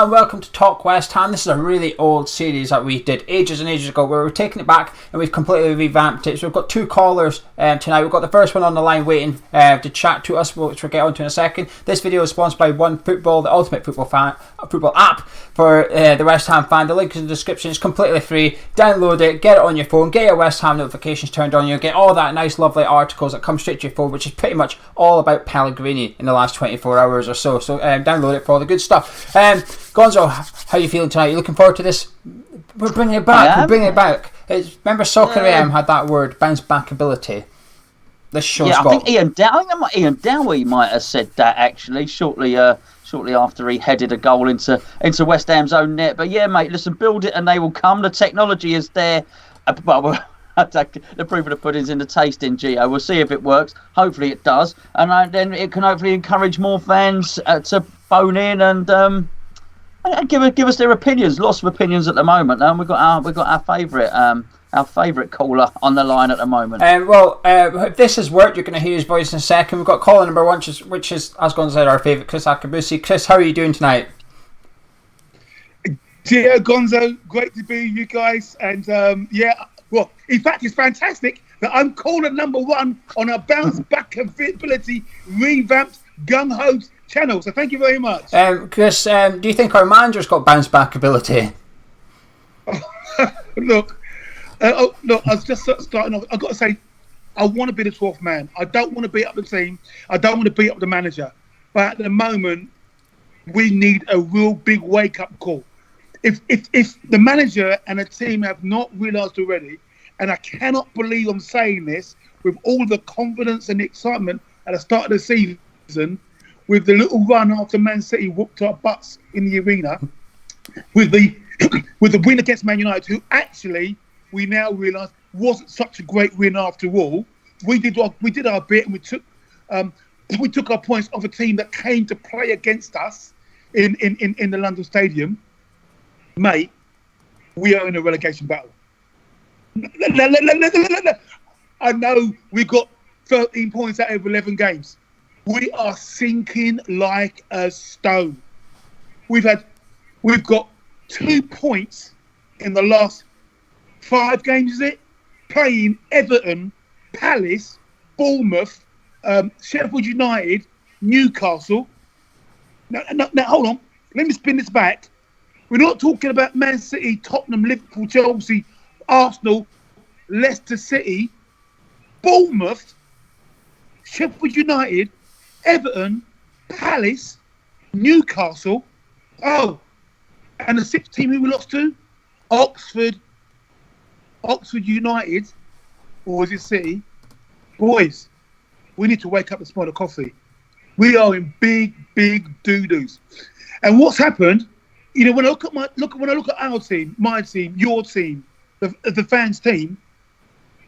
and welcome to Talk West Ham. This is a really old series that we did ages and ages ago where we're taking it back and we've completely revamped it. So we've got two callers tonight. We've got the first one on the line waiting to chat to us, which we'll get on to in a second. This video is sponsored by One Football, the ultimate football app for the West Ham fan. The link is in the description. It's completely free. Download it, get it on your phone, get your West Ham notifications turned on. You'll get all that nice lovely articles that come straight to your phone, which is pretty much all about Pellegrin in the last 24 hours or so. So download it for all the good stuff. Gonzo, how are you feeling tonight? You looking forward to this? We're bringing it back. We're bringing it back. Remember Soccer AM had that word, bounce back ability. This show's got... I think Ian Dowie might have said that actually shortly after he headed a goal into West Ham's own net. But yeah, mate, listen, build it and they will come. The technology is there. The proof of the pudding's in the tasting, Geo. We'll see if it works. Hopefully it does, and then it can hopefully encourage more fans to phone in and give us their opinions. Lots of opinions at the moment. We've got our favourite caller on the line at the moment. If this has worked, you're going to hear his voice in a second. We've got caller number one, which is, as Gonzo said, our favourite, Chris Akabusi. Chris, how are you doing tonight? Geo Gonzo, great to be with you guys, and in fact, it's fantastic that I'm caller number one on our bounce back ability revamped gung ho channel. So thank you very much. Chris, do you think our manager's got bounce back ability? Look, I was just starting off. I've got to say, I want to be the 12th man. I don't want to beat up the team. I don't want to beat up the manager. But at the moment, we need a real big wake up call. If the manager and the team have not realised already, and I cannot believe I'm saying this with all the confidence and the excitement at the start of the season, with the little run after Man City whooped our butts in the arena, with the win against Man United, who actually we now realise wasn't such a great win after all. We did our bit, and we took our points off a team that came to play against us in the London Stadium. Mate, we are in a relegation battle. I know we got 13 points out of 11 games. We are sinking like a stone. We've got 2 points in the last 5 games, is it? Playing Everton, Palace, Bournemouth, Sheffield United, Newcastle. Now, hold on. Let me spin this back. We're not talking about Man City, Tottenham, Liverpool, Chelsea, Arsenal, Leicester City, Bournemouth, Sheffield United, Everton, Palace, Newcastle. Oh, and the 6th team who we lost to? Oxford United, or was it City? Boys, we need to wake up and smell the coffee. We are in big doo-doos. And what's happened? You know, when I look at our team, my team, your team, the fans' team,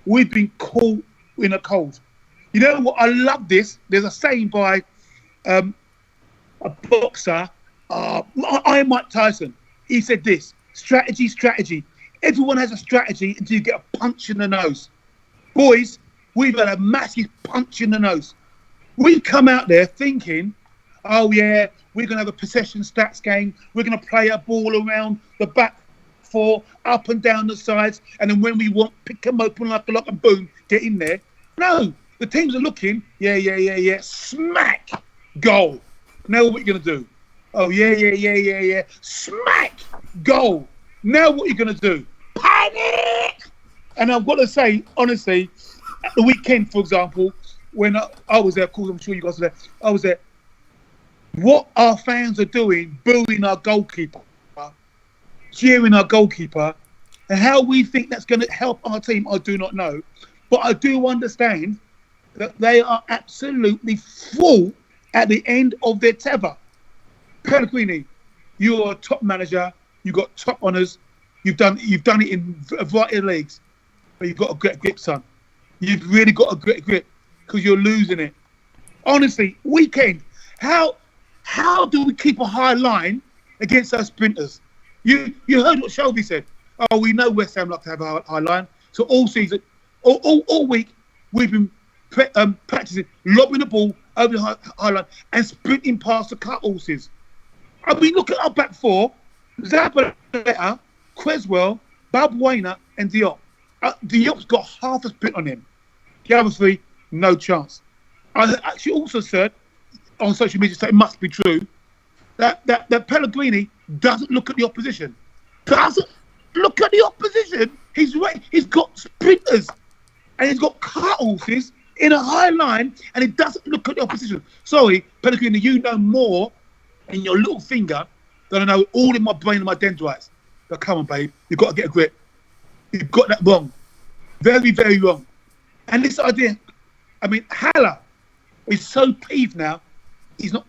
we've been caught in a cold. You know what? I love this. There's a saying by a boxer, Iron Mike Tyson. He said this: strategy. Everyone has a strategy until you get a punch in the nose. Boys, we've had a massive punch in the nose. We've come out there thinking, oh yeah, we're going to have a possession stats game. We're going to play a ball around the back 4, up and down the sides. And then when we want, pick them open like a lock and boom, get in there. No, the teams are looking, yeah. Smack, goal. Now what are you going to do? Oh, yeah. Smack, goal. Now what are you going to do? Panic! And I've got to say, honestly, at the weekend, for example, when I was there, of course, I'm sure you guys were there, I was there. What our fans are doing, booing our goalkeeper, cheering our goalkeeper, and how we think that's going to help our team, I do not know. But I do understand that they are absolutely full at the end of their tether. Pellegrin, you're a top manager. You've got top honours. You've done it in a variety of leagues. But you've got a great grip, son. You've really got a great grip because you're losing it. Honestly, weekend, how do we keep a high line against our sprinters? You heard what Shelby said. Oh, we know West Ham like to have a high line. So all season, all week, we've been practicing lobbing the ball over the high line and sprinting past the cut horses. I mean, look at our back four: Zabaleta, Creswell, Balbuena, and Diop. Diop's got half a spit on him. The other three, no chance. I actually also said on social media, so it must be true, that Pellegrini doesn't look at the opposition. Doesn't look at the opposition. He's got sprinters and he's got cut horses in a high line, and he doesn't look at the opposition. Sorry, Pellegrini, you know more in your little finger than I know all in my brain and my dendrites. But come on, babe, you've got to get a grip. You've got that wrong. Very, very wrong. And this idea, I mean, Haller is so peeved now. He's not,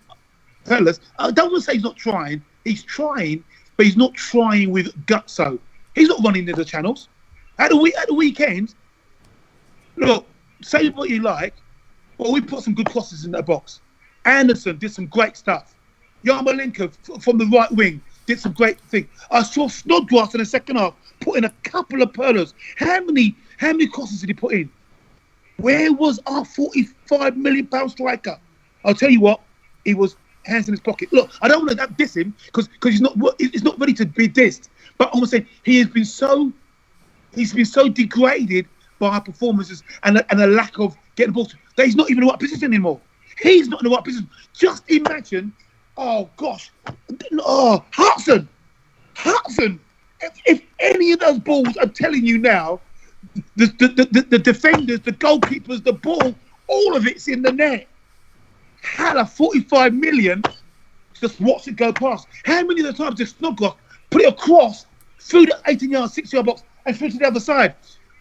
fellas, I don't want to say he's not trying. He's trying, but he's not trying with gutso. He's not running the channels. At the weekend, look, say what you like, but we put some good crosses in that box. Anderson did some great stuff. Yarmolenko from the right wing did some great things. I saw Snodgrass in the second half put in a couple of perlers. How many crosses did he put in? Where was our £45 million striker? I'll tell you what, he was hands in his pocket. Look, I don't want to diss him because he's not ready to be dissed. But I'm saying he's been so degraded by our performances and a lack of getting the ball that he's not even in the right position anymore. He's not in the right position. Just imagine, oh gosh, oh Hudson. If any of those balls, I'm telling you now, the defenders, the goalkeepers, the ball, all of it's in the net. Haller, 45 million, just watch it go past. How many of the times did Snodgrass put it across through the 18-yard, 6-yard box and through to the other side?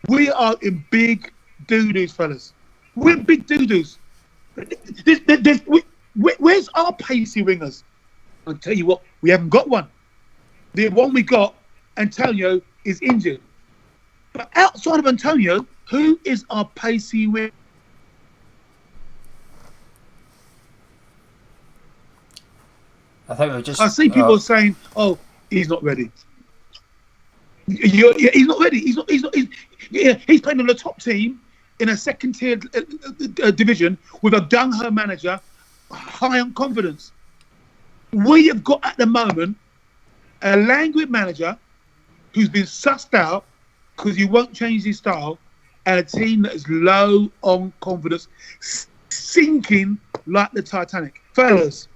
We are in big doo-doos, fellas. We're big doo-doos. Where's our pacey wingers? I'll tell you what, we haven't got one. The one we got, Antonio, is injured. But outside of Antonio, who is our pacey winger? I think we just. I see people saying, "Oh, he's not ready." He's not ready. He's playing on the top team in a second-tier division with a gung-ho manager, high on confidence. We have got at the moment a languid manager who's been sussed out because he won't change his style, and a team that is low on confidence, sinking like the Titanic. Fellas,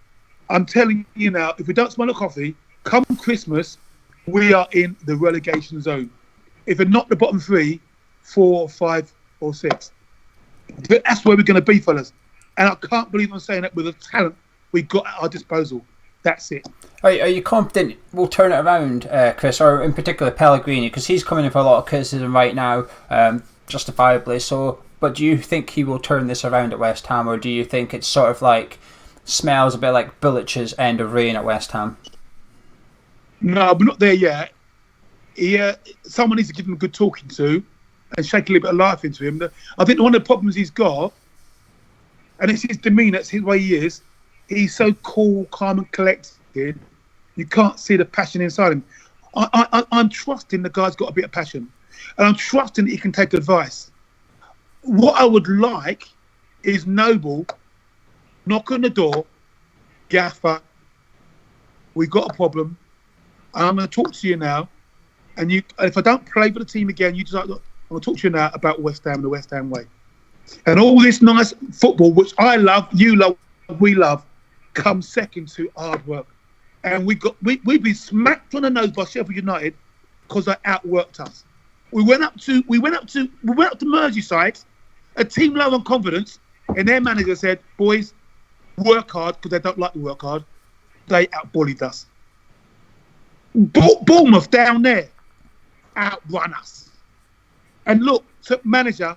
I'm telling you now, if we don't smell a coffee, come Christmas, we are in the relegation zone. If we're not the bottom 3, 4, 5, or 6. But that's where we're going to be, fellas. And I can't believe I'm saying that with the talent we've got at our disposal. That's it. Are you confident we'll turn it around, Chris, or in particular Pellegrini? Because he's coming in for a lot of criticism right now, justifiably so. But do you think he will turn this around at West Ham, or do you think it's sort of like smells a bit like Bilic's end of reign at West Ham? No, we're not there yet. Someone needs to give him a good talking to and shake a little bit of life into him. I think one of the problems he's got, and it's his demeanour, it's his way he is, he's so cool, calm and collected, you can't see the passion inside him. I'm trusting the guy's got a bit of passion. And I'm trusting that he can take advice. What I would like is Noble knock on the door, Gaffer, we've got a problem. I'm going to talk to you now. And if I don't play for the team again, you just like, look, I'm going to talk to you now about West Ham, the West Ham way. And all this nice football, which I love, you love, we love, comes second to hard work. And we've been smacked on the nose by Sheffield United because they outworked us. We went up to Merseyside, a team low on confidence, and their manager said, "Boys, work hard," because they don't like to work hard. They outbullied us. Bournemouth down there outrun us. And look, so manager,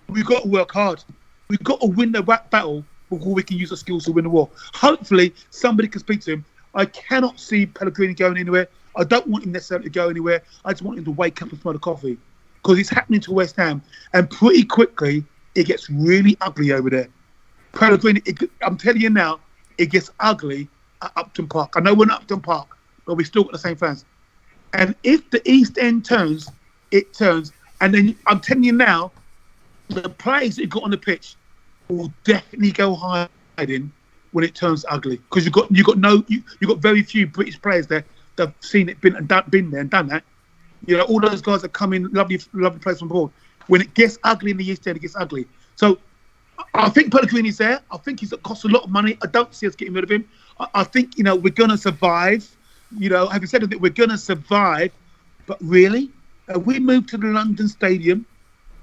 we've got to work hard. We've got to win the battle before we can use our skills to win the war. Hopefully, somebody can speak to him. I cannot see Pellegrini going anywhere. I don't want him necessarily to go anywhere. I just want him to wake up and smell the coffee, because it's happening to West Ham, and pretty quickly it gets really ugly over there. Pellegrini, I'm telling you now, it gets ugly at Upton Park. I know we're not Upton Park, but we still got the same fans. And if the East End turns, it turns. And then I'm telling you now, the players that you got on the pitch will definitely go hiding when it turns ugly, because you got very few British players there that have seen it, been there and done that. You know, all those guys that come in, lovely players from abroad. When it gets ugly in the East End, it gets ugly. So I think Pellegrini's there. I think he's cost a lot of money. I don't see us getting rid of him. I think, you know, we're going to survive. You know, having said that, we're going to survive. But really, we moved to the London Stadium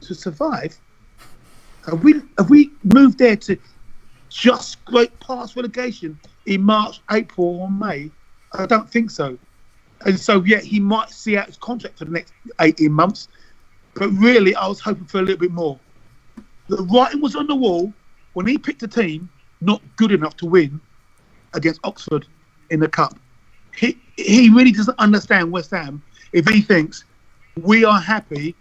to survive. Have we moved there to just scrape past relegation in March, April, or May? I don't think so. And so, yeah, he might see out his contract for the next 18 months. But really, I was hoping for a little bit more. The writing was on the wall when he picked a team not good enough to win against Oxford in the Cup. He really doesn't understand West Ham if he thinks we are happy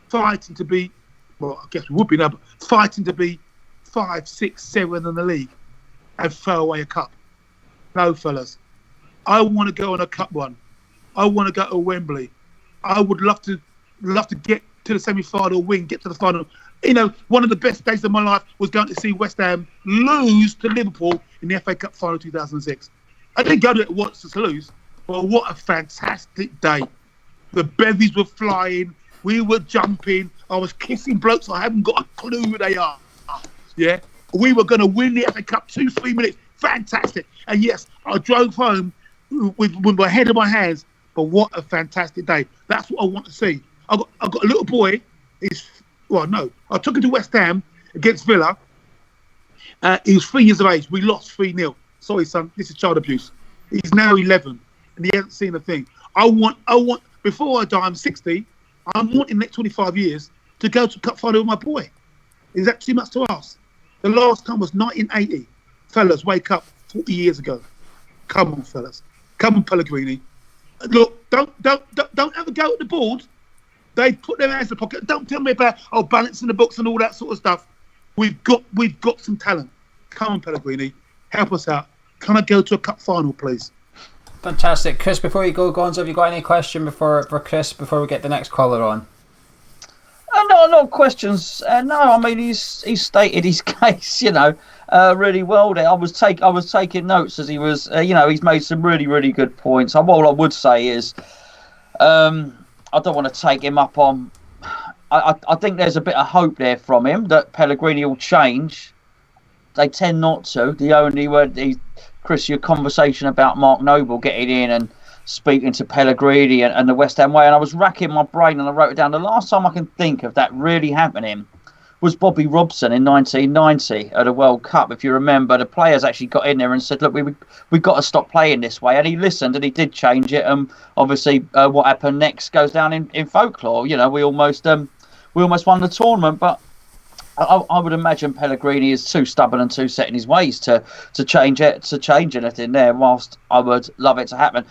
fighting to be, well, I guess we would be now, but fighting to be 5, 6, 7 in the league and throw away a cup. No, fellas. I want to go on a cup run. I want to go to Wembley. I would love to get to the semi-final, get to the final. You know, one of the best days of my life was going to see West Ham lose to Liverpool in the FA Cup final 2006. I didn't go to it once to lose, but what a fantastic day. The bevies were flying. We were jumping. I was kissing blokes. I haven't got a clue who they are. Yeah. We were going to win the FA Cup 2-3 minutes. Fantastic. And yes, I drove home with my head in my hands. But what a fantastic day. That's what I want to see. I've got a little boy. I took him to West Ham against Villa. He was 3 years of age. We lost 3-0. Sorry, son. This is child abuse. He's now 11 and he hasn't seen a thing. I want, before I die, I'm 60. I'm wanting the next 25 years to go to cup final with my boy. Is that too much to ask? The last time was 1980. Fellas, wake up 40 years ago. Come on, fellas. Come on, Pellegrini. Look, don't ever go at the board. They put their hands in the pocket. Don't tell me about balancing the books and all that sort of stuff. We've got some talent. Come on, Pellegrini. Help us out. Can I go to a cup final, please? Fantastic. Chris, before you go, Gonzo, have you got any question for Chris before we get the next caller on? No questions. No, I mean he's stated his case, really well there. I was taking notes as he was, he's made some really, really good points. All I would say is, I don't want to take him up on. I think there's a bit of hope there from him that Pellegrini will change. They tend not to. The only word, Chris, your conversation about Mark Noble getting in and speaking to Pellegrini and the West Ham way, and I was racking my brain and I wrote it down. The last time I can think of that really happening was Bobby Robson in 1990 at a World Cup. If you remember, the players actually got in there and said, look, we've got to stop playing this way. And he listened and he did change it. And obviously what happened next goes down in folklore. We almost won the tournament, but I would imagine Pellegrini is too stubborn and too set in his ways to change anything there, whilst I would love it to happen.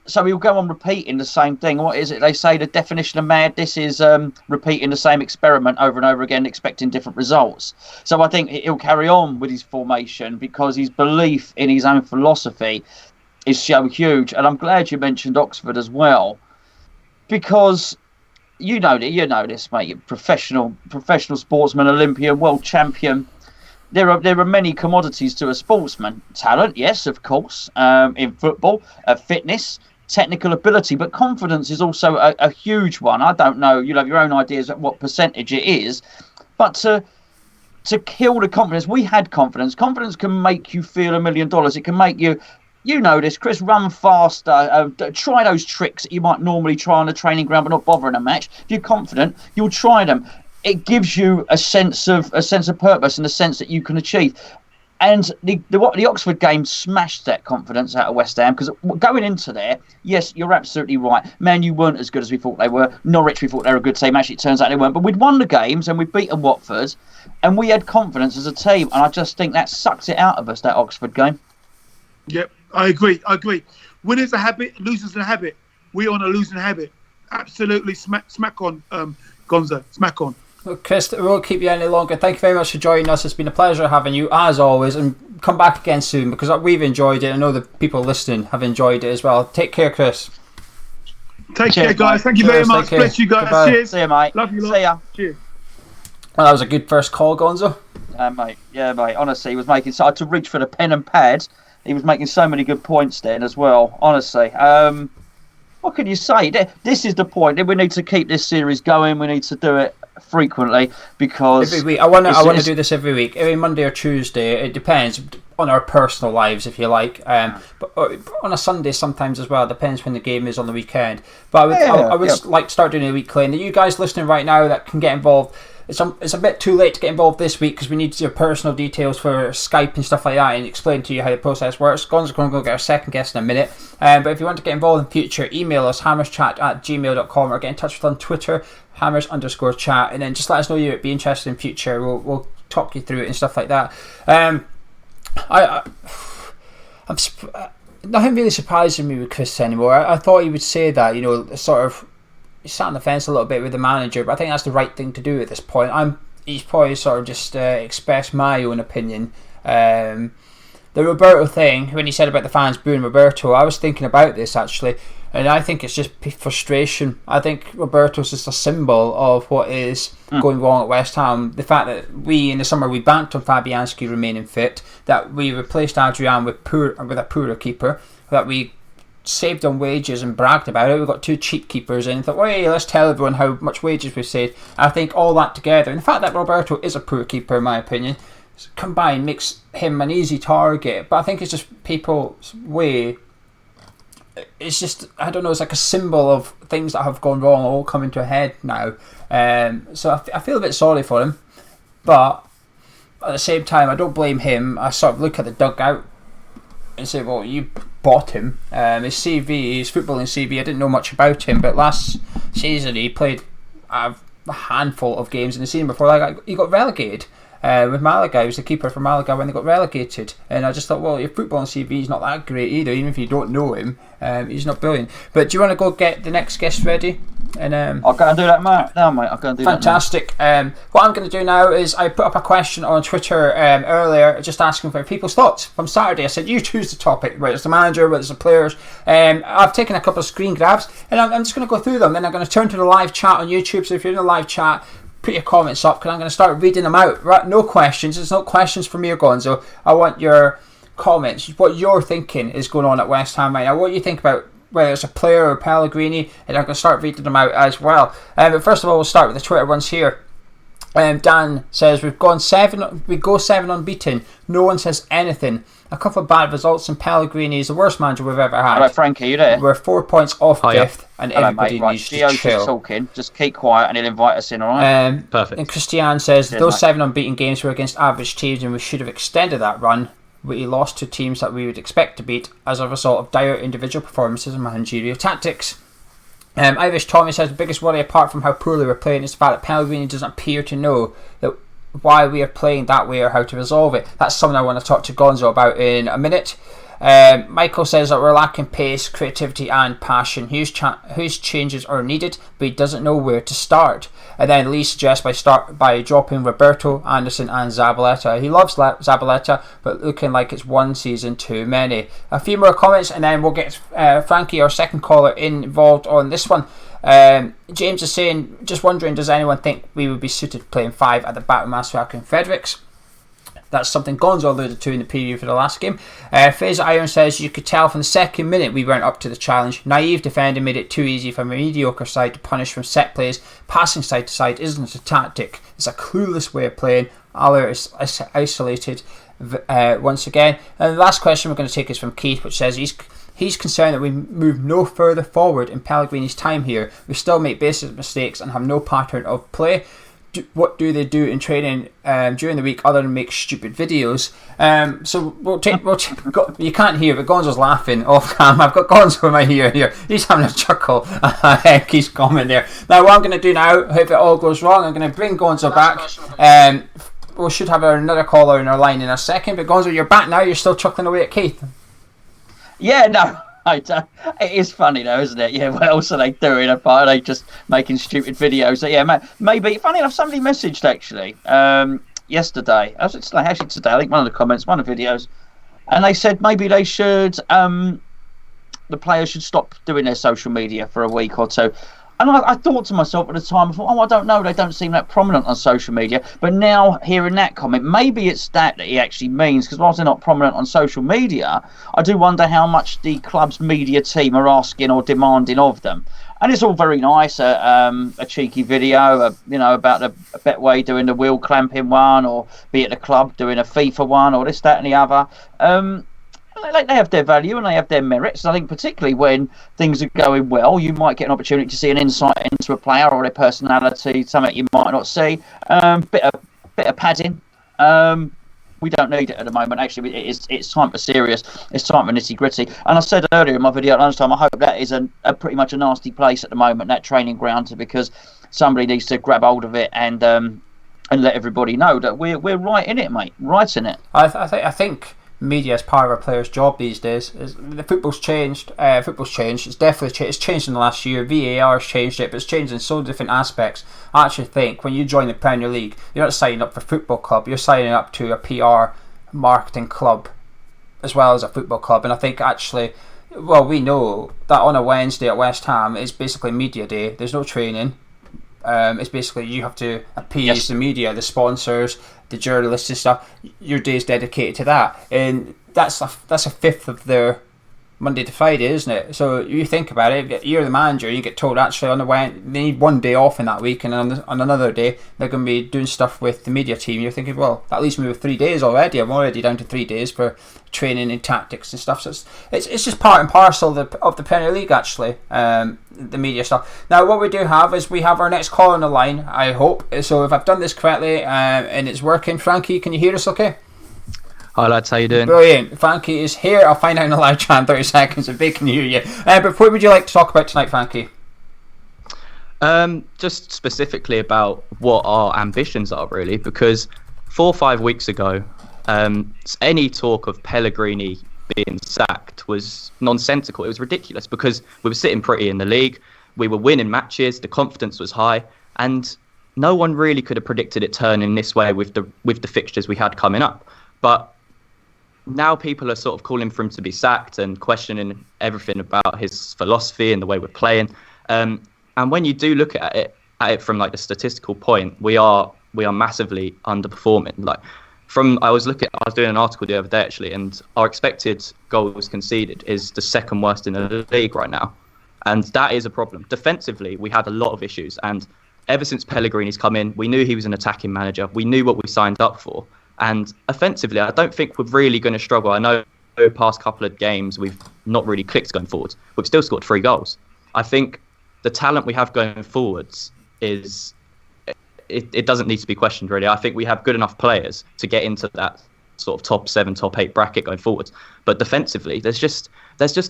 So he'll go on repeating the same thing. What is it they say? The definition of madness is repeating the same experiment over and over again, expecting different results. So I think he'll carry on with his formation because his belief in his own philosophy is so huge. And I'm glad you mentioned Oxford as well, because you know this, mate. You're professional sportsman, Olympian, world champion. There are many commodities to a sportsman. Talent, yes, of course, in football, fitness, technical ability, but confidence is also a huge one. I don't know, you'll have your own ideas at what percentage it is, but to kill the confidence, we had confidence. Confidence can make you feel $1 million. It can make you, this, Chris, run faster, try those tricks that you might normally try on the training ground but not bother in a match. If you're confident, you'll try them. It gives you a sense of purpose and a sense that you can achieve. And the Oxford game smashed that confidence out of West Ham, because going into there, yes, you're absolutely right. Man, you weren't as good as we thought they were. Norwich, we thought they were a good team. Actually, it turns out they weren't. But we'd won the games and we'd beaten Watford, and we had confidence as a team. And I just think that sucked it out of us, that Oxford game. Yep, I agree. Winners a habit, losers a habit. We're on a losing habit. Absolutely smack on, Gonzo. Smack on. Well, Chris, we won't keep you any longer. Thank you very much for joining us. It's been a pleasure having you, as always, and come back again soon, because we've enjoyed it. I know the people listening have enjoyed it as well. Take care, Chris. Take care, guys. Thank you very much. Bless you guys. Goodbye. Cheers. See you, mate. Love you. See ya. Cheers. Well, that was a good first call, Gonzo. Mate. Yeah, mate. Honestly, he was making. So I had to reach for the pen and pad. He was making so many good points then as well. Honestly, what can you say? This is the point. We need to keep this series going. We need to do it frequently because every week. I want to do this every week, every Monday or Tuesday. It depends on our personal lives, if you like. But on a Sunday sometimes as well. It depends when the game is on the weekend. But I would like to start doing it weekly. And you guys listening right now that can get involved. It's a bit too late to get involved this week because we need your personal details for Skype and stuff like that and explain to you how the process works. Gonzo's going to go get our second guest in a minute. But if you want to get involved in future, email us hammerschat@gmail.com or get in touch with us on Twitter, hammers_chat, and then just let us know you'd be interested in future. We'll talk you through it and stuff like that. I'm nothing really surprising me with Chris anymore. I thought he would say that, sort of. He sat on the fence a little bit with the manager, but I think that's the right thing to do at this point. He's probably sort of just expressed my own opinion. The Roberto thing, when he said about the fans booing Roberto, I was thinking about this actually, and I think it's just frustration. I think Roberto's just a symbol of what is going wrong at West Ham. The fact that in the summer we banked on Fabianski remaining fit, that we replaced Adrian with a poorer keeper, that we saved on wages and bragged about it. We've got 2 cheap keepers in and thought, hey, let's tell everyone how much wages we've saved. I think all that together, and the fact that Roberto is a poor keeper in my opinion, combined makes him an easy target. But I think it's just people's way. It's just, I don't know, it's like a symbol of things that have gone wrong all coming to a head now. So I feel a bit sorry for him, but at the same time I don't blame him. I sort of look at the dugout and say, well, you bought him. His CV, his footballing CV, I didn't know much about him, but last season he played a handful of games in the season before he got relegated with Malaga. He was the keeper for Malaga when they got relegated, and I just thought, well, your footballing CV is not that great either, even if you don't know him. He's not brilliant. But do you want to go get the next guest ready? And I'll go and do that, mate. No, mate, I'll go and do fantastic. That. Fantastic. What I'm going to do now is I put up a question on Twitter earlier, just asking for people's thoughts from Saturday. I said, you choose the topic, whether it's the manager, whether it's the players. I've taken a couple of screen grabs, and I'm just going to go through them. Then I'm going to turn to the live chat on YouTube. So if you're in the live chat, put your comments up, because I'm going to start reading them out. Right? No questions. There's no questions from me or Gonzo. I want your comments, what you're thinking is going on at West Ham right now, what you think about whether it's a player or Pellegrini, and I'm going to start reading them out as well. But first of all, we'll start with the Twitter ones here. Dan says, we go 7 unbeaten. No one says anything. A couple of bad results, and Pellegrini is the worst manager we've ever had. Hello, Frankie, you there? We're 4 points off fifth, and everybody needs to Geo's chill. Just talking. Just keep quiet, and he'll invite us in. All right. Perfect. And Christian says, those 7 unbeaten games were against average teams, and we should have extended that run. We lost to teams that we would expect to beat as a result of dire individual performances and managerial tactics. Irish Tommy says, the biggest worry apart from how poorly we're playing is the fact that Pellegrini doesn't appear to know that why we are playing that way or how to resolve it. That's something I want to talk to Gonzo about in a minute. Michael says that we're lacking pace, creativity and passion. Whose changes are needed, but he doesn't know where to start. And then Lee suggests by dropping Roberto, Anderson and Zabaleta. He loves Zabaleta, but looking like it's one season too many. A few more comments and then we'll get Frankie, our second caller, involved on this one. James is saying, just wondering, does anyone think we would be suited playing 5 at the back with Masuaku and Fredericks? That's something Gonzo alluded to in the preview for the last game. Fraser Iron says, you could tell from the second minute we weren't up to the challenge. Naive defending made it too easy for a mediocre side to punish from set plays. Passing side to side isn't a tactic. It's a clueless way of playing. Aller is isolated once again. And the last question we're going to take is from Keith, which says he's concerned that we move no further forward in Pellegrini's time here. We still make basic mistakes and have no pattern of play. What do they do in training during the week other than make stupid videos? So you can't hear, but Gonzo's laughing off cam. I've got Gonzo in my ear here. He's having a chuckle. He's comment there. Now what I'm going to do now, if it all goes wrong, I'm going to bring Gonzo back. We should have another caller in our line in a second, but Gonzo, you're back now. You're still chuckling away at Keith. Yeah, no. It is funny though, isn't it? Yeah, what else are they doing apart? Are they just making stupid videos? So, yeah, maybe. Funny enough, somebody messaged actually yesterday. Actually today, I think one of the comments, one of the videos, and they said maybe they should, the players should stop doing their social media for a week or two. And I thought to myself at the time, I thought, I don't know, they don't seem that prominent on social media. But now hearing that comment, maybe it's that he actually means, because whilst they're not prominent on social media, I do wonder how much the club's media team are asking or demanding of them. And it's all very nice, a cheeky video, about the Betway doing the wheel clamping one, or be it the club doing a FIFA one, or this, that, and the other. They have their value and they have their merits. I think particularly when things are going well, you might get an opportunity to see an insight into a player or their personality, something you might not see. Bit of padding. We don't need it at the moment. Actually, it's time for serious. It's time for nitty gritty. And I said earlier in my video at lunchtime, I hope that is a pretty much a nasty place at the moment, that training ground, because somebody needs to grab hold of it and let everybody know that we're right in it, mate. Right in it. I think media is part of our players' job these days. The football's changed. It's definitely changed. It's changed in the last year. VAR has changed it, but it's changed in so different aspects. I actually think when you join the Premier League, you're not signing up for a football club. You're signing up to a PR marketing club as well as a football club. And I think actually, we know that on a Wednesday at West Ham is basically media day. There's no training. It's basically you have to appease the media, the sponsors, the journalists and stuff. Your day's dedicated to that, and that's a fifth of their Monday to Friday, isn't it? So you think about it, you're the manager, you get told actually on the Wednesday they need one day off in that week, and on another day they're going to be doing stuff with the media team. You're thinking, well, that leaves me with 3 days already. I'm already down to 3 days for training and tactics and stuff. So it's just part and parcel of the Premier League, actually, the media stuff. Now, what we do have is we have our next call on the line, I hope. So if I've done this correctly and it's working, Frankie, can you hear us okay? Hi lads, how you doing? Brilliant. Frankie is here. I'll find out in the live chat in 30 seconds if they can hear you. But what would you like to talk about tonight, Frankie? Just specifically about what our ambitions are, really, because 4 or 5 weeks ago, any talk of Pellegrini being sacked was nonsensical. It was ridiculous because we were sitting pretty in the league, we were winning matches, the confidence was high, and no one really could have predicted it turning this way with the fixtures we had coming up. But now people are sort of calling for him to be sacked and questioning everything about his philosophy and the way we're playing. And when you do look at it from like the statistical point, we are massively underperforming. Like I was doing an article the other day actually, and our expected goals conceded is the second worst in the league right now, and that is a problem. Defensively, we had a lot of issues, and ever since Pellegrini's come in, we knew he was an attacking manager. We knew what we signed up for. And offensively, I don't think we're really going to struggle. I know the past couple of games we've not really clicked going forwards. We've still scored 3 goals. I think the talent we have going forwards it doesn't need to be questioned, really. I think we have good enough players to get into that sort of top 7, top 8 bracket going forwards. But defensively, there's just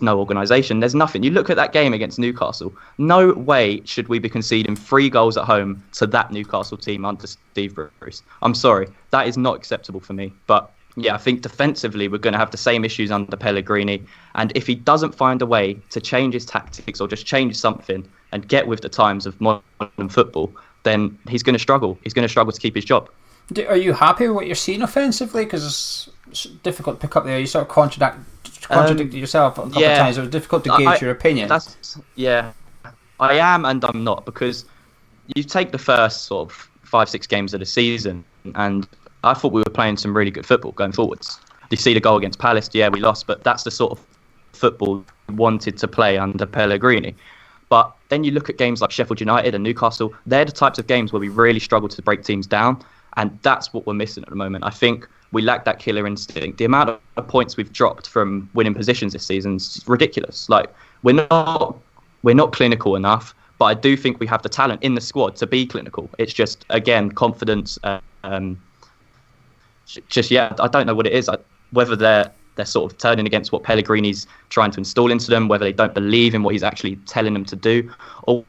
no organisation. There's nothing. You look at that game against Newcastle. No way should we be conceding 3 goals at home to that Newcastle team under Steve Bruce. I'm sorry, that is not acceptable for me. But yeah, I think defensively we're going to have the same issues under Pellegrini. And if he doesn't find a way to change his tactics or just change something and get with the times of modern football, then he's going to struggle. He's going to struggle to keep his job. Are you happy with what you're seeing offensively? Because it's difficult to pick up there. You sort of contradicted yourself a couple of times. It was difficult to gauge your opinion. I am and I'm not, because you take the first sort of 5-6 games of the season, and I thought we were playing some really good football going forwards. You see the goal against Palace, yeah, we lost, but that's the sort of football we wanted to play under Pellegrini. But then you look at games like Sheffield United and Newcastle, they're the types of games where we really struggle to break teams down. And that's what we're missing at the moment. I think we lack that killer instinct. The amount of points we've dropped from winning positions this season is ridiculous. Like we're not clinical enough, but I do think we have the talent in the squad to be clinical. It's just, again, confidence. I don't know what it is. Whether they're sort of turning against what Pellegrini's trying to install into them, whether they don't believe in what he's actually telling them to do, or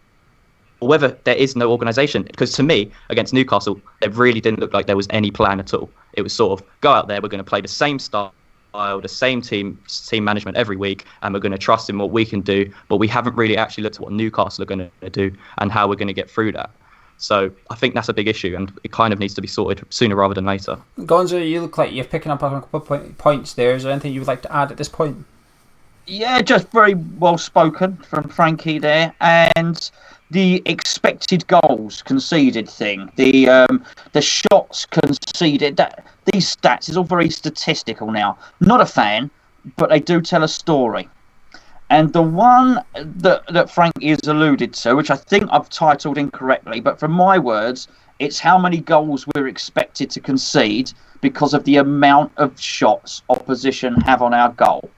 whether there is no organisation. Because to me, against Newcastle, it really didn't look like there was any plan at all. It was sort of, go out there, we're going to play the same style, the same team management every week, and we're going to trust in what we can do. But we haven't really actually looked at what Newcastle are going to do and how we're going to get through that. So I think that's a big issue, and it kind of needs to be sorted sooner rather than later. Gonzo, you look like you're picking up on a couple of points there. Is there anything you would like to add at this point? Yeah, just very well spoken from Frankie there, and the expected goals conceded thing, the shots conceded. That these stats is all very statistical now. Not a fan, but they do tell a story. And the one that Frankie has alluded to, which I think I've titled incorrectly, but from my words, it's how many goals we're expected to concede because of the amount of shots opposition have on our goal.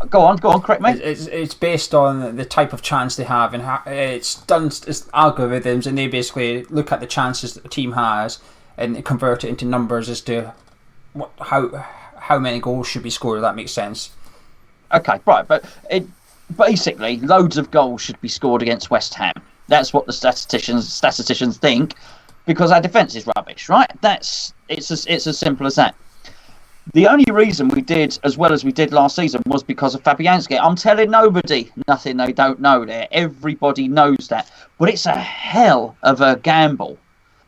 Go on, correct me. It's based on the type of chance they have, and it's algorithms, and they basically look at the chances that the team has and convert it into numbers as to how many goals should be scored. If that makes sense. Okay, right, but basically loads of goals should be scored against West Ham. That's what the statisticians think, because our defence is rubbish, right? It's as simple as that. The only reason we did as well as we did last season was because of Fabianski. I'm telling nobody nothing they don't know there. Everybody knows that. But it's a hell of a gamble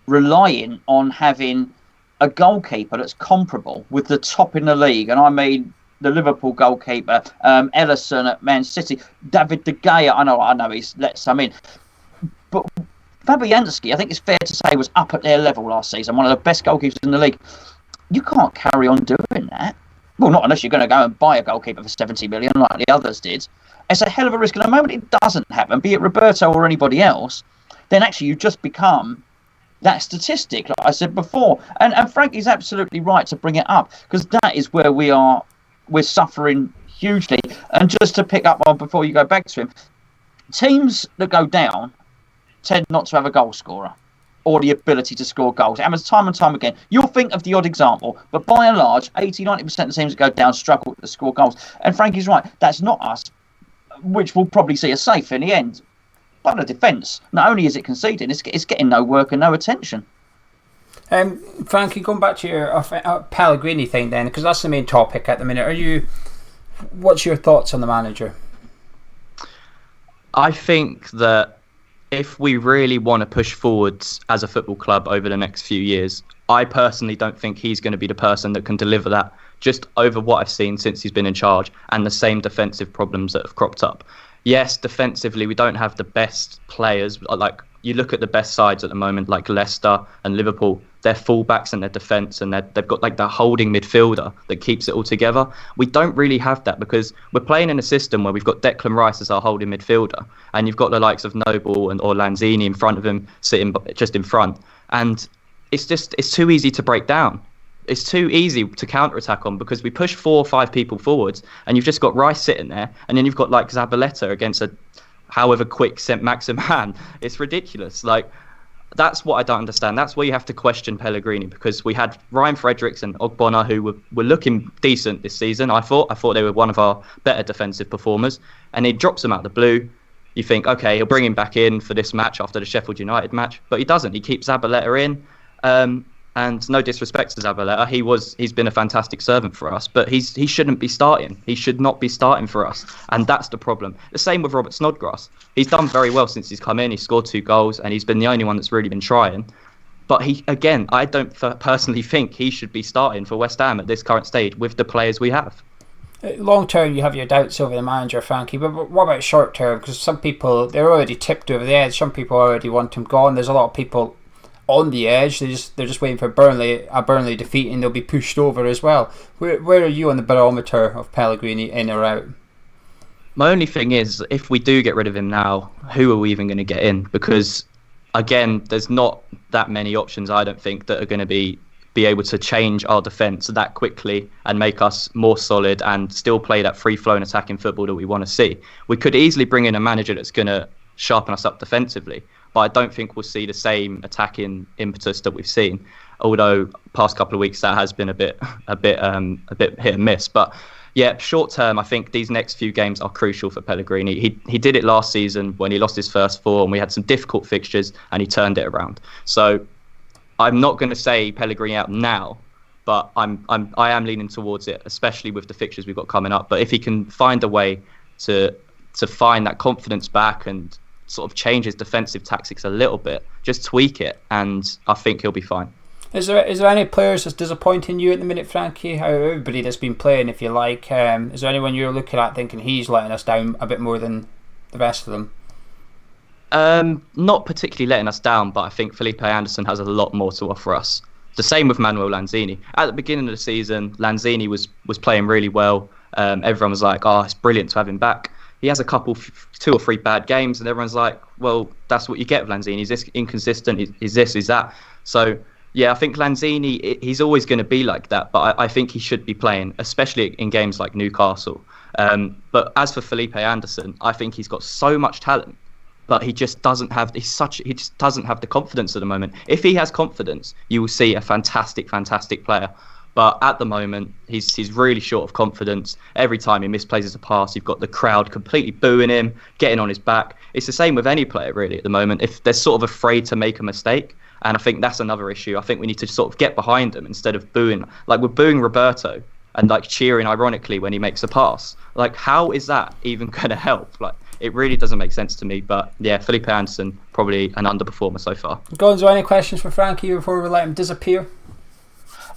relying on having a goalkeeper that's comparable with the top in the league. And I mean the Liverpool goalkeeper, Ellison at Man City, David De Gea. I know he's let some in. But Fabianski, I think it's fair to say, was up at their level last season. One of the best goalkeepers in the league. You can't carry on doing that. Well, not unless you're going to go and buy a goalkeeper for 70 million like the others did. It's a hell of a risk. And the moment it doesn't happen, be it Roberto or anybody else, then actually you just become that statistic, like I said before. And Frankie's absolutely right to bring it up, because that is where we're suffering hugely. And just to pick up on before you go back to him, teams that go down tend not to have a goal scorer or the ability to score goals. It happens time and time again. You'll think of the odd example, but by and large, 80-90% of the teams that go down struggle to score goals. And Frankie's right, that's not us, which will probably see us safe in the end. But the defence, not only is it conceding, it's getting no work and no attention. Frankie, going back to your Pellegrini thing then, because that's the main topic at the minute. What's your thoughts on the manager? I think that if we really want to push forwards as a football club over the next few years, I personally don't think he's going to be the person that can deliver that, just over what I've seen since he's been in charge and the same defensive problems that have cropped up. Yes, defensively, we don't have the best players. Like, you look at the best sides at the moment, like Leicester and Liverpool, their fullbacks and their defence, and they've got like the holding midfielder that keeps it all together. We don't really have that because we're playing in a system where we've got Declan Rice as our holding midfielder, and you've got the likes of Noble or Lanzini in front of him, sitting just in front, and it's too easy to break down. It's too easy to counter-attack on because we push 4 or 5 people forwards, and you've just got Rice sitting there, and then you've got like Zabaleta against a however quick St. Maximan. It's ridiculous. Like, that's what I don't understand. That's where you have to question Pellegrini, because we had Ryan Fredericks and Ogbonna who were looking decent this season. I thought they were one of our better defensive performers, and he drops them out of the blue. You think, okay, he'll bring him back in for this match after the Sheffield United match, but he doesn't. He keeps Zabaleta in. And no disrespect to Zabaleta, he's been a fantastic servant for us, but he shouldn't be starting. He should not be starting for us, and that's the problem. The same with Robert Snodgrass. He's done very well since he's come in. He scored 2 goals, and he's been the only one that's really been trying. But I don't personally think he should be starting for West Ham at this current stage with the players we have. Long term, you have your doubts over the manager, Frankie, but what about short term? Because some people, they're already tipped over the edge. Some people already want him gone. There's a lot of people on the edge. They're just waiting for a Burnley defeat, and they'll be pushed over as well. Where are you on the barometer of Pellegrini, in or out? My only thing is, if we do get rid of him now, who are we even going to get in? Because again, there's not that many options, I don't think, that are going to be able to change our defence that quickly and make us more solid and still play that free-flowing attacking football that we want to see. We could easily bring in a manager that's going to sharpen us up defensively, but I don't think we'll see the same attacking impetus that we've seen. Although past couple of weeks that has been a bit hit and miss. But yeah, short term, I think these next few games are crucial for Pellegrini. He did it last season when he lost his first 4, and we had some difficult fixtures, and he turned it around. So I'm not going to say Pellegrini out now, but I am leaning towards it, especially with the fixtures we've got coming up. But if he can find a way to find that confidence back and sort of change his defensive tactics a little bit, just tweak it, and I think he'll be fine. Is there any players that's disappointing you at the minute, Frankie? Everybody that's been playing, if you like. Is there anyone you're looking at thinking he's letting us down a bit more than the rest of them? Not particularly letting us down, but I think Felipe Anderson has a lot more to offer us. The same with Manuel Lanzini. At the beginning of the season, Lanzini was playing really well. Everyone was like, "Oh, it's brilliant to have him back." He has a couple, 2 or 3 bad games, and everyone's like, "Well, that's what you get with Lanzini. He's this inconsistent. Is this? Is that?" So yeah, I think Lanzini, he's always going to be like that, but I think he should be playing, especially in games like Newcastle. But as for Felipe Anderson, I think he's got so much talent, but he just doesn't have the confidence at the moment. If he has confidence, you will see a fantastic player. But at the moment, he's really short of confidence. Every time he misplaces a pass, you've got the crowd completely booing him, getting on his back. It's the same with any player really at the moment. If they're sort of afraid to make a mistake, and I think that's another issue. I think we need to sort of get behind him instead of booing. Like, we're booing Roberto and like cheering ironically when he makes a pass. Like, how is that even going to help? Like, it really doesn't make sense to me. But yeah, Felipe Anderson, probably an underperformer so far. Gonzo, any questions for Frankie before we let him disappear?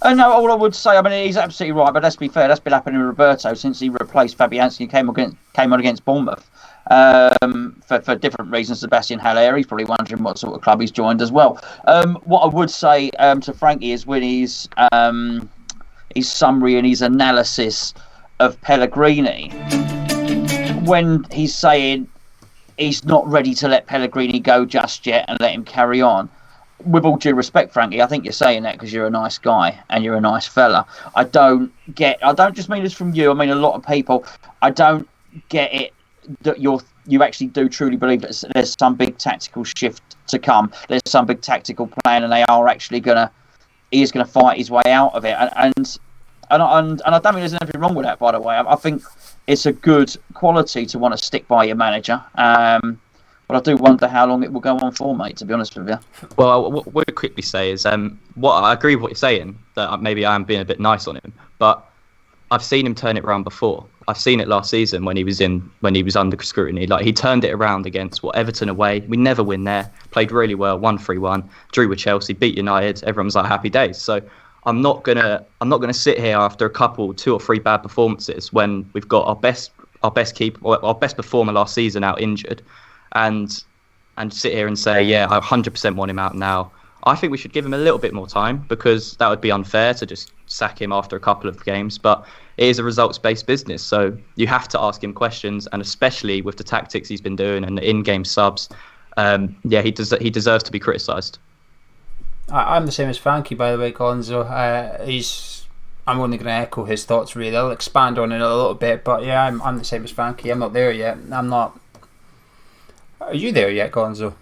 No, all I would say, I mean, he's absolutely right, but let's be fair, that's been happening with Roberto since he replaced Fabianski and came on against Bournemouth. For different reasons, Sebastian Haller, he's probably wondering what sort of club he's joined as well. What I would say to Frankie is when his summary and his analysis of Pellegrini, when he's saying he's not ready to let Pellegrini go just yet and let him carry on. With all due respect, Frankie, I think you're saying that because you're a nice guy and you're a nice fella. I don't just mean this from you. I mean a lot of people. I don't get it that you actually do truly believe that there's some big tactical shift to come. There's some big tactical plan, and he is gonna fight his way out of it. And I don't think there's anything wrong with that. By the way, I think it's a good quality to want to stick by your manager. But I do wonder how long it will go on for, mate, to be honest with you. Well, what we'll quickly say is, what I agree with what you're saying, that maybe I am being a bit nice on him, but I've seen him turn it around before. I've seen it last season when he was under scrutiny. Like, he turned it around against Everton away. We never win there. Played really well, won 3-1, drew with Chelsea, beat United. Everyone was like happy days. So I'm not gonna sit here after a couple, 2 or 3 bad performances when we've got our best keeper, or our best performer last season out injured, and sit here and say, yeah, I 100% want him out now. I think we should give him a little bit more time, because that would be unfair to just sack him after a couple of games. But it is a results-based business, so you have to ask him questions, and especially with the tactics he's been doing and the in-game subs, he deserves to be criticised. I'm the same as Frankie, by the way, Gonzo. I'm only going to echo his thoughts, really. I'll expand on it a little bit, but yeah, I'm the same as Frankie. I'm not there yet. I'm not. Are you there yet, Gonzo?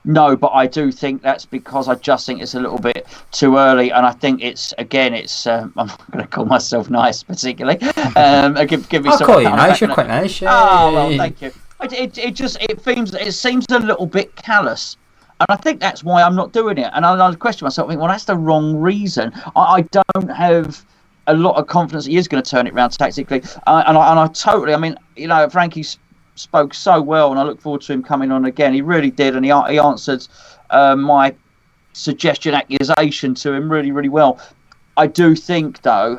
No, but I do think that's because I just think it's a little bit too early, and I think I'm not going to call myself nice particularly. Give me I'll call you nice. You're quite nice. Yay. Oh, well, thank you. It seems a little bit callous, and I think that's why I'm not doing it. And I question myself, I think, well, that's the wrong reason. I don't have a lot of confidence he is going to turn it around tactically, and I totally. I mean, Frankie spoke so well, and I look forward to him coming on again. He really did, and he answered my suggestion accusation to him really, really well. I do think, though,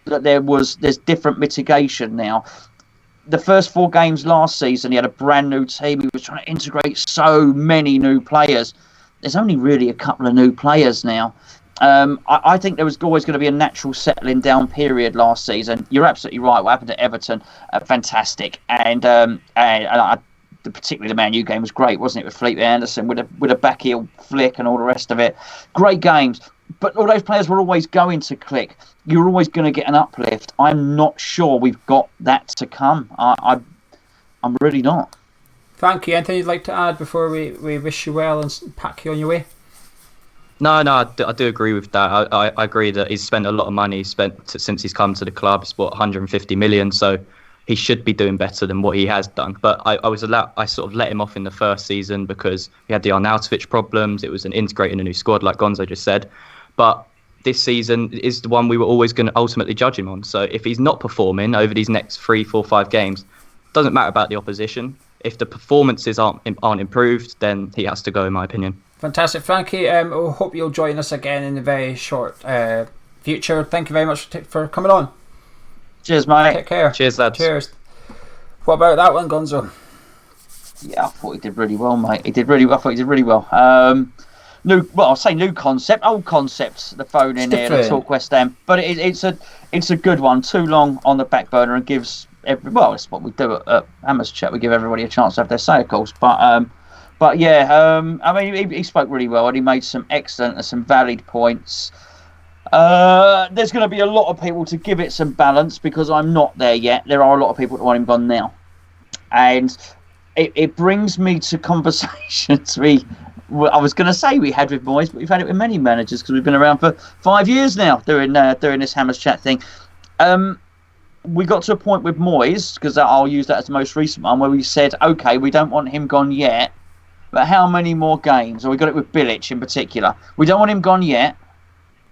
that there's different mitigation now. The first 4 games last season, he had a brand new team. He was trying to integrate so many new players. There's only really a couple of new players now. I think there was always going to be a natural settling down period last season. You're absolutely right. What happened to Everton, fantastic, and particularly the Man U game was great, wasn't it? With Felipe Anderson with a back heel flick and all the rest of it. Great games, but all those players were always going to click. You're always going to get an uplift. I'm not sure we've got that to come. I'm really not. Thank you. Anything you'd like to add before we wish you well and pack you on your way? No, I do agree with that. I agree that he's spent a lot of money since he's come to the club. It's 150 million, so he should be doing better than what he has done. But I sort of let him off in the first season because he had the Arnautovic problems. It was an integrating a new squad, like Gonzo just said. But this season is the one we were always going to ultimately judge him on. So if he's not performing over these next 3, 4, 5 games, doesn't matter about the opposition. If the performances aren't improved, then he has to go, in my opinion. Fantastic, Frankie. I hope you'll join us again in the very short future. Thank you very much for coming on. Cheers, mate. Take care. Cheers, lads. Cheers. What about that one, Gonzo? Yeah, I thought he did really well, mate. I thought he did really well. I'll say new concept, old concepts. The phone in here, the Talk West Ham, but it's a good one. Too long on the back burner and gives it's what we do at Hammers Chat. We give everybody a chance to have their say, of course. But yeah, I mean, he spoke really well and he made some excellent and some valid points. There's going to be a lot of people to give it some balance because I'm not there yet. There are a lot of people that want him gone now, and it brings me to conversations I was going to say we had with Moyes, but we've had it with many managers because we've been around for 5 years now doing this Hammers Chat thing. We got to a point with Moyes, because I'll use that as the most recent one, where we said, okay, we don't want him gone yet, but how many more games? Or we got it with Bilic in particular. We don't want him gone yet.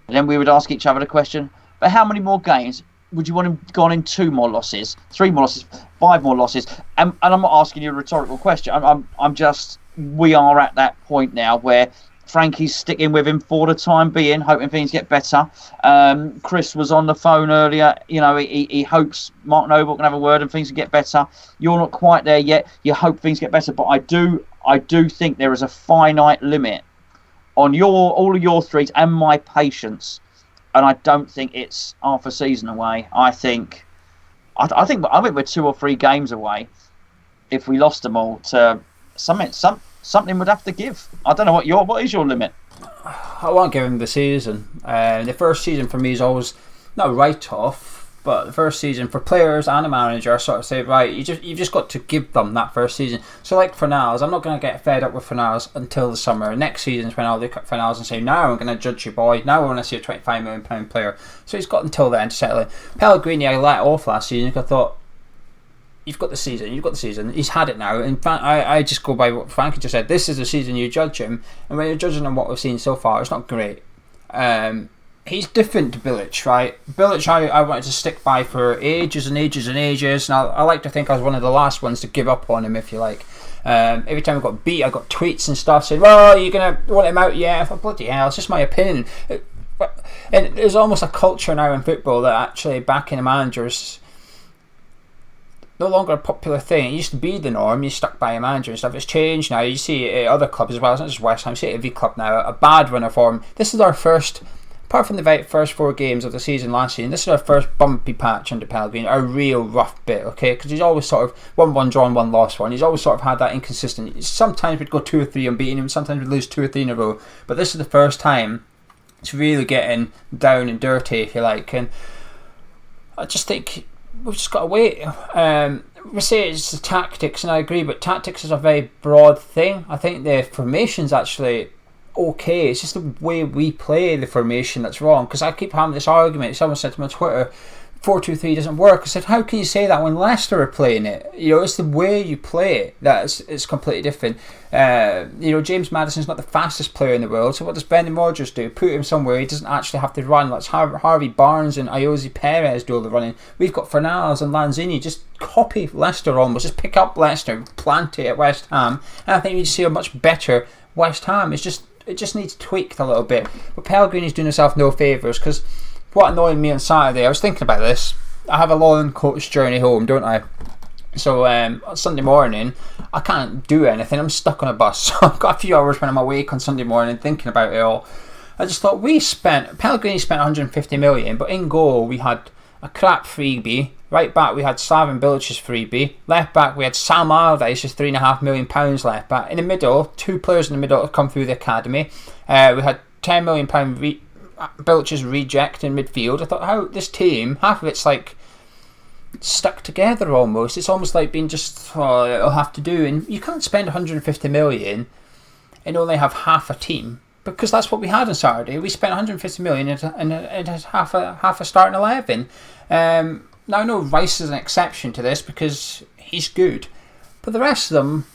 And then we would ask each other the question, but how many more games would you want him gone in? 2 more losses, 3 more losses, 5 more losses? And I'm not asking you a rhetorical question. I'm just, we are at that point now where Frankie's sticking with him for the time being, hoping things get better. Chris was on the phone earlier. You know, he hopes Mark Noble can have a word and things can get better. You're not quite there yet. You hope things get better, but I do think there is a finite limit on all of your threes and my patience. And I don't think it's half a season away. I think we're 2 or 3 games away. If we lost them all, to something would have to give. I don't know what is your limit. I won't give him the season. The first season for me is always not a write-off, but the first season for players and a manager, I sort of say, right, you've just got to give them that first season. So like Fornals, I'm not going to get fed up with Fornals until the summer. Next season is when I'll look at Fornals and say, now I'm going to judge your boy. Now I want to see a £25 million player. So he's got until then to settle in. Pellegrini, I let off last season because I thought, you've got the season. He's had it now. In fact, I just go by what Frankie just said. This is the season you judge him, and when you're judging on what we've seen so far, it's not great. He's different to Bilic, right? Bilic, I wanted to stick by for ages and ages and ages, and I like to think I was one of the last ones to give up on him, if you like. Every time I got beat, I got tweets and stuff saying, well, you're going to want him out? Yeah, I thought, bloody hell, it's just my opinion. And there's almost a culture now in football that actually backing a manager's no longer a popular thing. It used to be the norm. You stuck by a manager and stuff. It's changed now. You see it at other clubs as well. It's not just West Ham. You see it at every club now. A bad run of form. This is our first, apart from the very first 4 games of the season last season, this is our first bumpy patch under Pellegrini. A real rough bit, okay? Because he's always sort of 1-1 drawn, 1 lost one. He's always sort of had that inconsistent. Sometimes we'd go 2 or 3 unbeaten, and sometimes we'd lose 2 or 3 in a row. But this is the first time it's really getting down and dirty, if you like. And I just think we've just got to wait. We say it's the tactics, and I agree, but tactics is a very broad thing. I think the formation's actually okay. It's just the way we play the formation that's wrong. Because I keep having this argument. Someone said to me on Twitter, 4-2-3 doesn't work. I said, how can you say that when Leicester are playing it? You know, it's the way you play it it's completely different. James Maddison's not the fastest player in the world, so what does Brendan Rodgers do? Put him somewhere he doesn't actually have to run. Let's Harvey Barnes and Iosi Perez do all the running. We've got Fornals and Lanzini. Just copy Leicester almost. Just pick up Leicester, plant it at West Ham, and I think you see a much better West Ham. It just needs tweaked a little bit. But Pellegrini's doing himself no favours, because what annoyed me on Saturday, I was thinking about this. I have a long coach journey home, don't I? So on Sunday morning, I can't do anything. I'm stuck on a bus. So I've got a few hours when I'm awake on Sunday morning thinking about it all. I just thought Pellegrini spent 150 million, but in goal we had a crap freebie. Right back we had Slaven Bilic's freebie. Left back we had Sam Allardyce's £3.5 million left back. In the middle, 2 players in the middle have come through the academy. We had £10 million Bilic's reject in midfield. I thought, how this team, half of it's like stuck together almost. It's almost like being just, it'll have to do. And you can't spend 150 million and only have half a team, because that's what we had on Saturday. We spent 150 million and it had half a starting 11. Now I know Rice is an exception to this because he's good, but the rest of them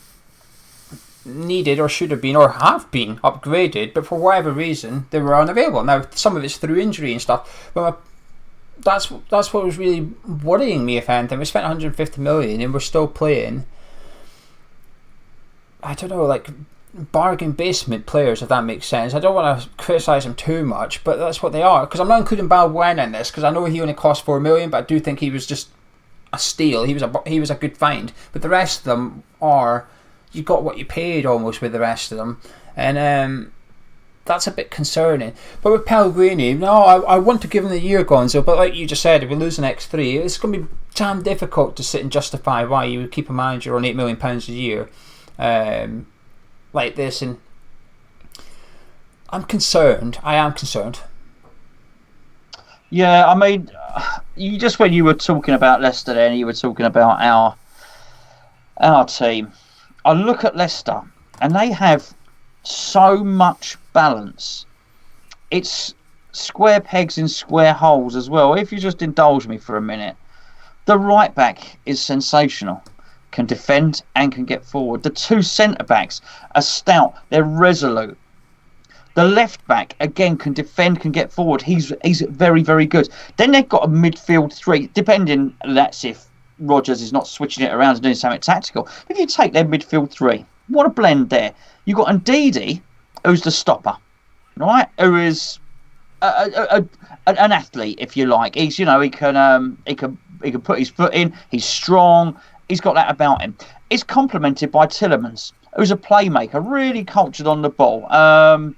needed or should have been or have been upgraded, but for whatever reason they were unavailable. Now some of it's through injury and stuff, but that's what was really worrying me. If anything, we spent 150 million and we're still playing, I don't know, like bargain basement players, if that makes sense. I don't want to criticise them too much, but that's what they are. Because I'm not including Balbuena in this, because I know he only cost 4 million, but I do think he was just a steal. He was a good find. But the rest of them are, you got what you paid almost with the rest of them, and that's a bit concerning. But with Pellegrini, no, I want to give him the year, Gonzo, but like you just said, if we lose the next 3, it's going to be damn difficult to sit and justify why you would keep a manager on £8 million a year like this. And I'm concerned. I am concerned. Yeah, I mean, when you were talking about Leicester then, you were talking about our team. I look at Leicester and they have so much balance. It's square pegs in square holes as well. If you just indulge me for a minute, the right back is sensational, can defend and can get forward. The 2 centre backs are stout, they're resolute. The left back again can defend, can get forward. He's very, very good. Then they've got a midfield 3, depending, that's if Rodgers is not switching it around and doing something tactical. If you take their midfield 3, what a blend there. You've got Ndidi, who's the stopper, right? Who is an athlete, if you like. He's, he can put his foot in. He's strong. He's got that about him. It's complemented by Tielemans, who's a playmaker, really cultured on the ball.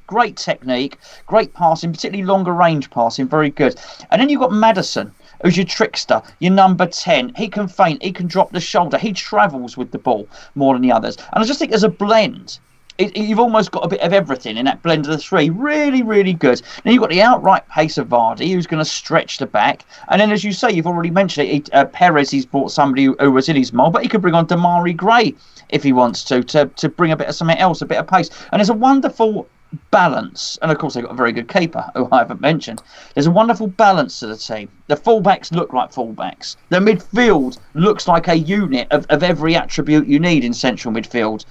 Great technique, great passing, particularly longer range passing, very good. And then you've got Maddison, who's your trickster, your number 10. He can feint, he can drop the shoulder, he travels with the ball more than the others. And I just think as a blend, you've almost got a bit of everything in that blend of the 3. Really, really good. Then you've got the outright pace of Vardy, who's going to stretch the back. And then, as you say, you've already mentioned it, Perez, he's brought somebody who was in his mould, but he could bring on Damari Gray if he wants to bring a bit of something else, a bit of pace. And there's a wonderful balance, and of course they've got a very good keeper who I haven't mentioned. There's a wonderful balance to the team. The fullbacks look like fullbacks. The midfield looks like a unit of every attribute you need in central midfield.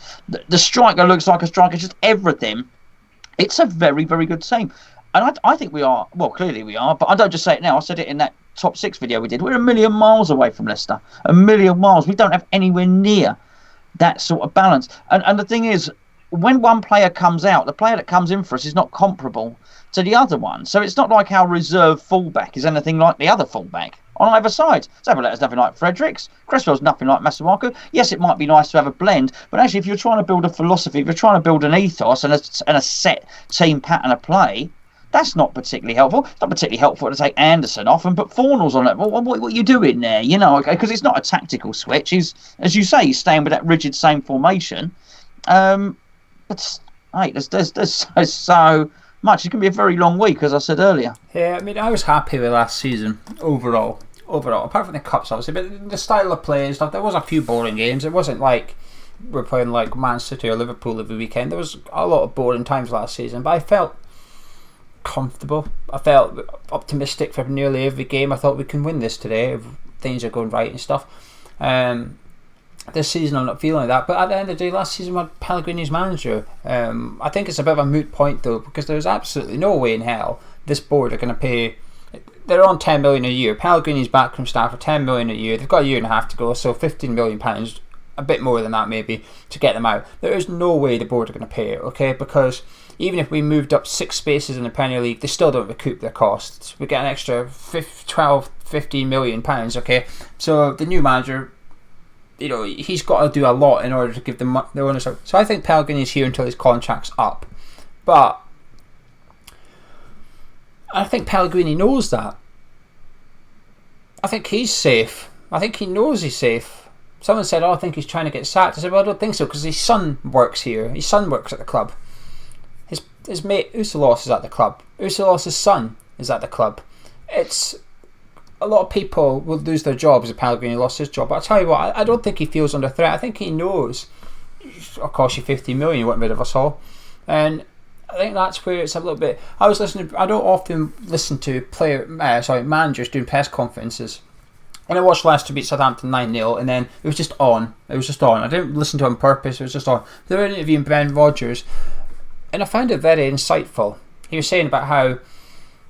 The striker looks like a striker, just everything. It's a very, very good team, and I think we are, well, clearly we are, but I don't just say it now, I said it in that top 6 video we did. We're a million miles away from Leicester, a million miles. We don't have anywhere near that sort of balance, and the thing is, when one player comes out, the player that comes in for us is not comparable to the other one. So it's not like our reserve fullback is anything like the other fullback on either side. Zabaleta's nothing like Fredericks. Cresswell's nothing like Masuaku. Yes, it might be nice to have a blend, but actually if you're trying to build a philosophy, if you're trying to build an ethos and a set team pattern of play, that's not particularly helpful. It's not particularly helpful to take Anderson off and put Fornals on it. Well, what are you doing there? You know, because it's not a tactical switch. He's, as you say, he's staying with that rigid same formation. But hey, there's so much. It's going to be a very long week, as I said earlier. Yeah, I mean, I was happy with last season overall, apart from the cups, obviously. But the style of play and stuff, there was a few boring games. It wasn't like we're playing like Man City or Liverpool every weekend. There was a lot of boring times last season, but I felt comfortable. I felt optimistic for nearly every game. I thought we can win this today if things are going right and stuff. This season I'm not feeling that, but at the end of the day, last season we had Pellegrini's manager. I think it's a bit of a moot point though, because there's absolutely no way in hell this board are going to pay. They're on 10 million a year. Pellegrini's backroom staff are 10 million a year. They've got a year and a half to go, so 15 million pounds, a bit more than that maybe, to get them out. There is no way the board are going to pay it, okay? Because even if we moved up 6 spaces in the Premier League, they still don't recoup their costs. We get an extra 12, 15 million pounds, okay? So the new manager, you know, he's got to do a lot in order to give them the ownership. So I think Pellegrini's here until his contract's up. But I think Pellegrini knows that. I think he's safe. I think he knows he's safe. Someone said, I think he's trying to get sacked. I said, well, I don't think so, because his son works here. His son works at the club. His mate Usalos is at the club. Usalos' son is at the club. It's... A lot of people will lose their jobs if Pellegrini lost his job. But I'll tell you what, I don't think he feels under threat. I think he knows it'll cost you 50 million, you want rid of us all. And I think that's where it's a little bit... I don't often listen to managers doing press conferences. When I watched Leicester beat Southampton 9-0, and then it was just on. I didn't listen to it on purpose, it was just on. They were interviewing Ben Rodgers, and I found it very insightful. He was saying about how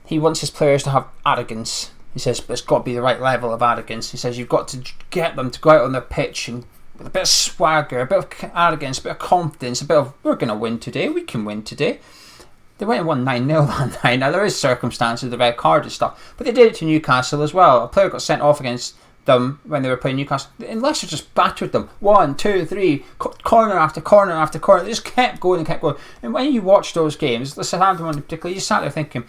he wants his players to have arrogance. He says, but it's got to be the right level of arrogance. He says, you've got to get them to go out on their pitch and with a bit of swagger, a bit of arrogance, a bit of confidence, a bit of we're going to win today, we can win today. They went and won 9-0 that night. Now there is circumstances, the red card and stuff, but they did it to Newcastle as well. A player got sent off against them when they were playing Newcastle, and Leicester just battered them 1, 2, 3, corner after corner after corner. They just kept going and kept going. And when you watch those games, the Southampton one in particular, you sat there thinking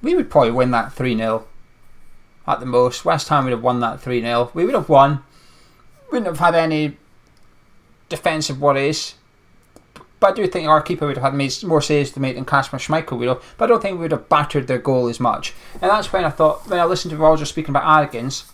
we would probably win that 3-0 at the most. West Ham would have won that 3-0. We would have won. Wouldn't have had any defensive worries. But I do think our keeper would have had more saves to make than Kasper Schmeichel would have. But I don't think we would have battered their goal as much. And that's when I thought, when I listened to Roger speaking about arrogance,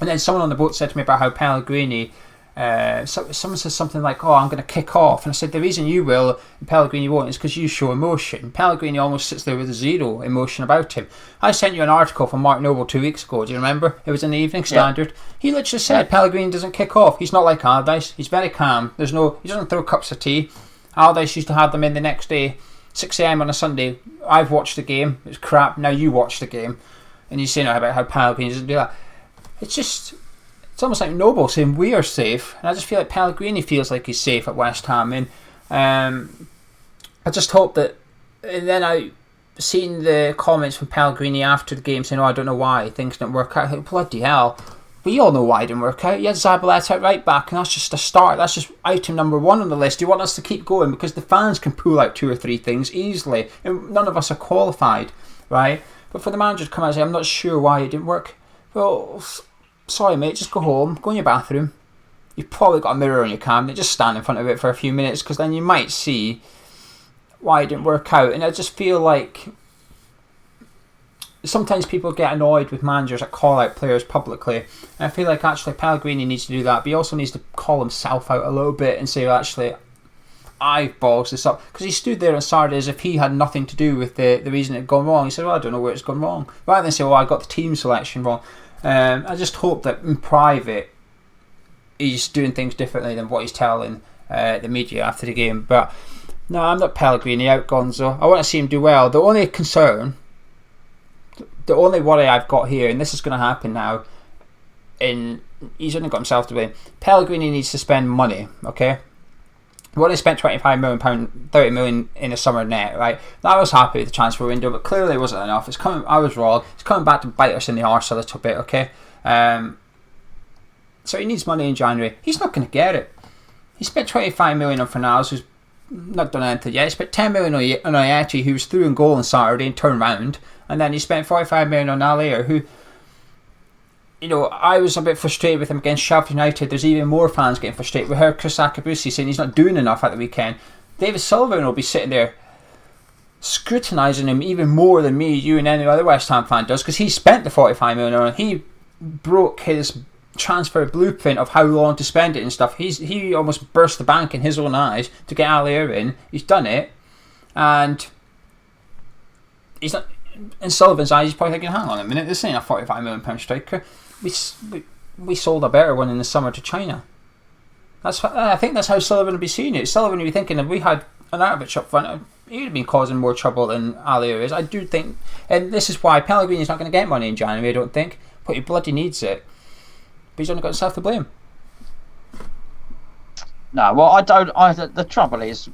and then someone on the boat said to me about how Pellegrini, someone said something like, oh, I'm going to kick off. And I said, the reason you will and Pellegrini won't is because you show emotion. Pellegrini almost sits there with zero emotion about him. I sent you an article from Mark Noble 2 weeks ago. Do you remember? It was in the Evening Standard. Yeah. He literally said Pellegrini doesn't kick off. He's not like Allardyce. He's very calm. He doesn't throw cups of tea. Allardyce used to have them in the next day, 6 a.m. on a Sunday. I've watched the game. It was crap. Now you watch the game. And you say now about how Pellegrini doesn't do that. It's almost like Noble saying we are safe, and I just feel like Pellegrini feels like he's safe at West Ham. And I just hope that. And then I seen the comments from Pellegrini after the game saying, "Oh, I don't know why things didn't work out." Like, bloody hell, we all know why it didn't work out. You had Zabaleta at right back, and that's just a start. That's just item number 1 on the list. You want us to keep going because the fans can pull out 2 or 3 things easily, and none of us are qualified, right? But for the manager to come out and say, "I'm not sure why it didn't work," well. Sorry mate, just go home, go in your bathroom. You've probably got a mirror on your camera, just stand in front of it for a few minutes, because then you might see why it didn't work out. And I just feel like sometimes people get annoyed with managers that call out players publicly, and I feel like actually Pellegrini needs to do that, but he also needs to call himself out a little bit and say, well, actually I balls this up, because he stood there on Saturday as if he had nothing to do with the reason it had gone wrong. He said, well, I don't know where it's gone wrong, rather than say, well, I got the team selection wrong. I just hope that in private he's doing things differently than what he's telling the media after the game. But no, I'm not Pellegrini out, Gonzo. I want to see him do well. The only concern, the only worry I've got here, and this is going to happen now, he's only got himself to blame. Pellegrini needs to spend money, okay? We only spent £25 million, £30 million in the summer net, right? I was happy with the transfer window, but clearly it wasn't enough. I was wrong. It's coming back to bite us in the arse a little bit, okay? So he needs money in January. He's not going to get it. He spent £25 million on Fornals, who's not done anything yet. He spent £10 million on Ayeti, who was through and goal on Saturday and turned round. And then he spent £45 million on Allaire, who, you know, I was a bit frustrated with him against Sheffield United. There's even more fans getting frustrated. We heard Chris Akabusi saying he's not doing enough at the weekend. David Sullivan will be sitting there scrutinising him even more than me, you, and any other West Ham fan does, because he spent the £45 million on. He broke his transfer blueprint of how long to spend it and stuff. He almost burst the bank in his own eyes to get Allaire in. He's done it, and he's not. In Sullivan's eyes, he's probably thinking, hang on a minute, this ain't a £45 million striker. We sold a better one in the summer to China. I think that's how Sullivan would be seeing it. Sullivan would be thinking, if we had an Arnautovic up front, he would have been causing more trouble than Allaire is. I do think, and this is why Pellegrini's not going to get money in January, I don't think, but he bloody needs it. But he's only got himself to blame. No, well, the trouble is,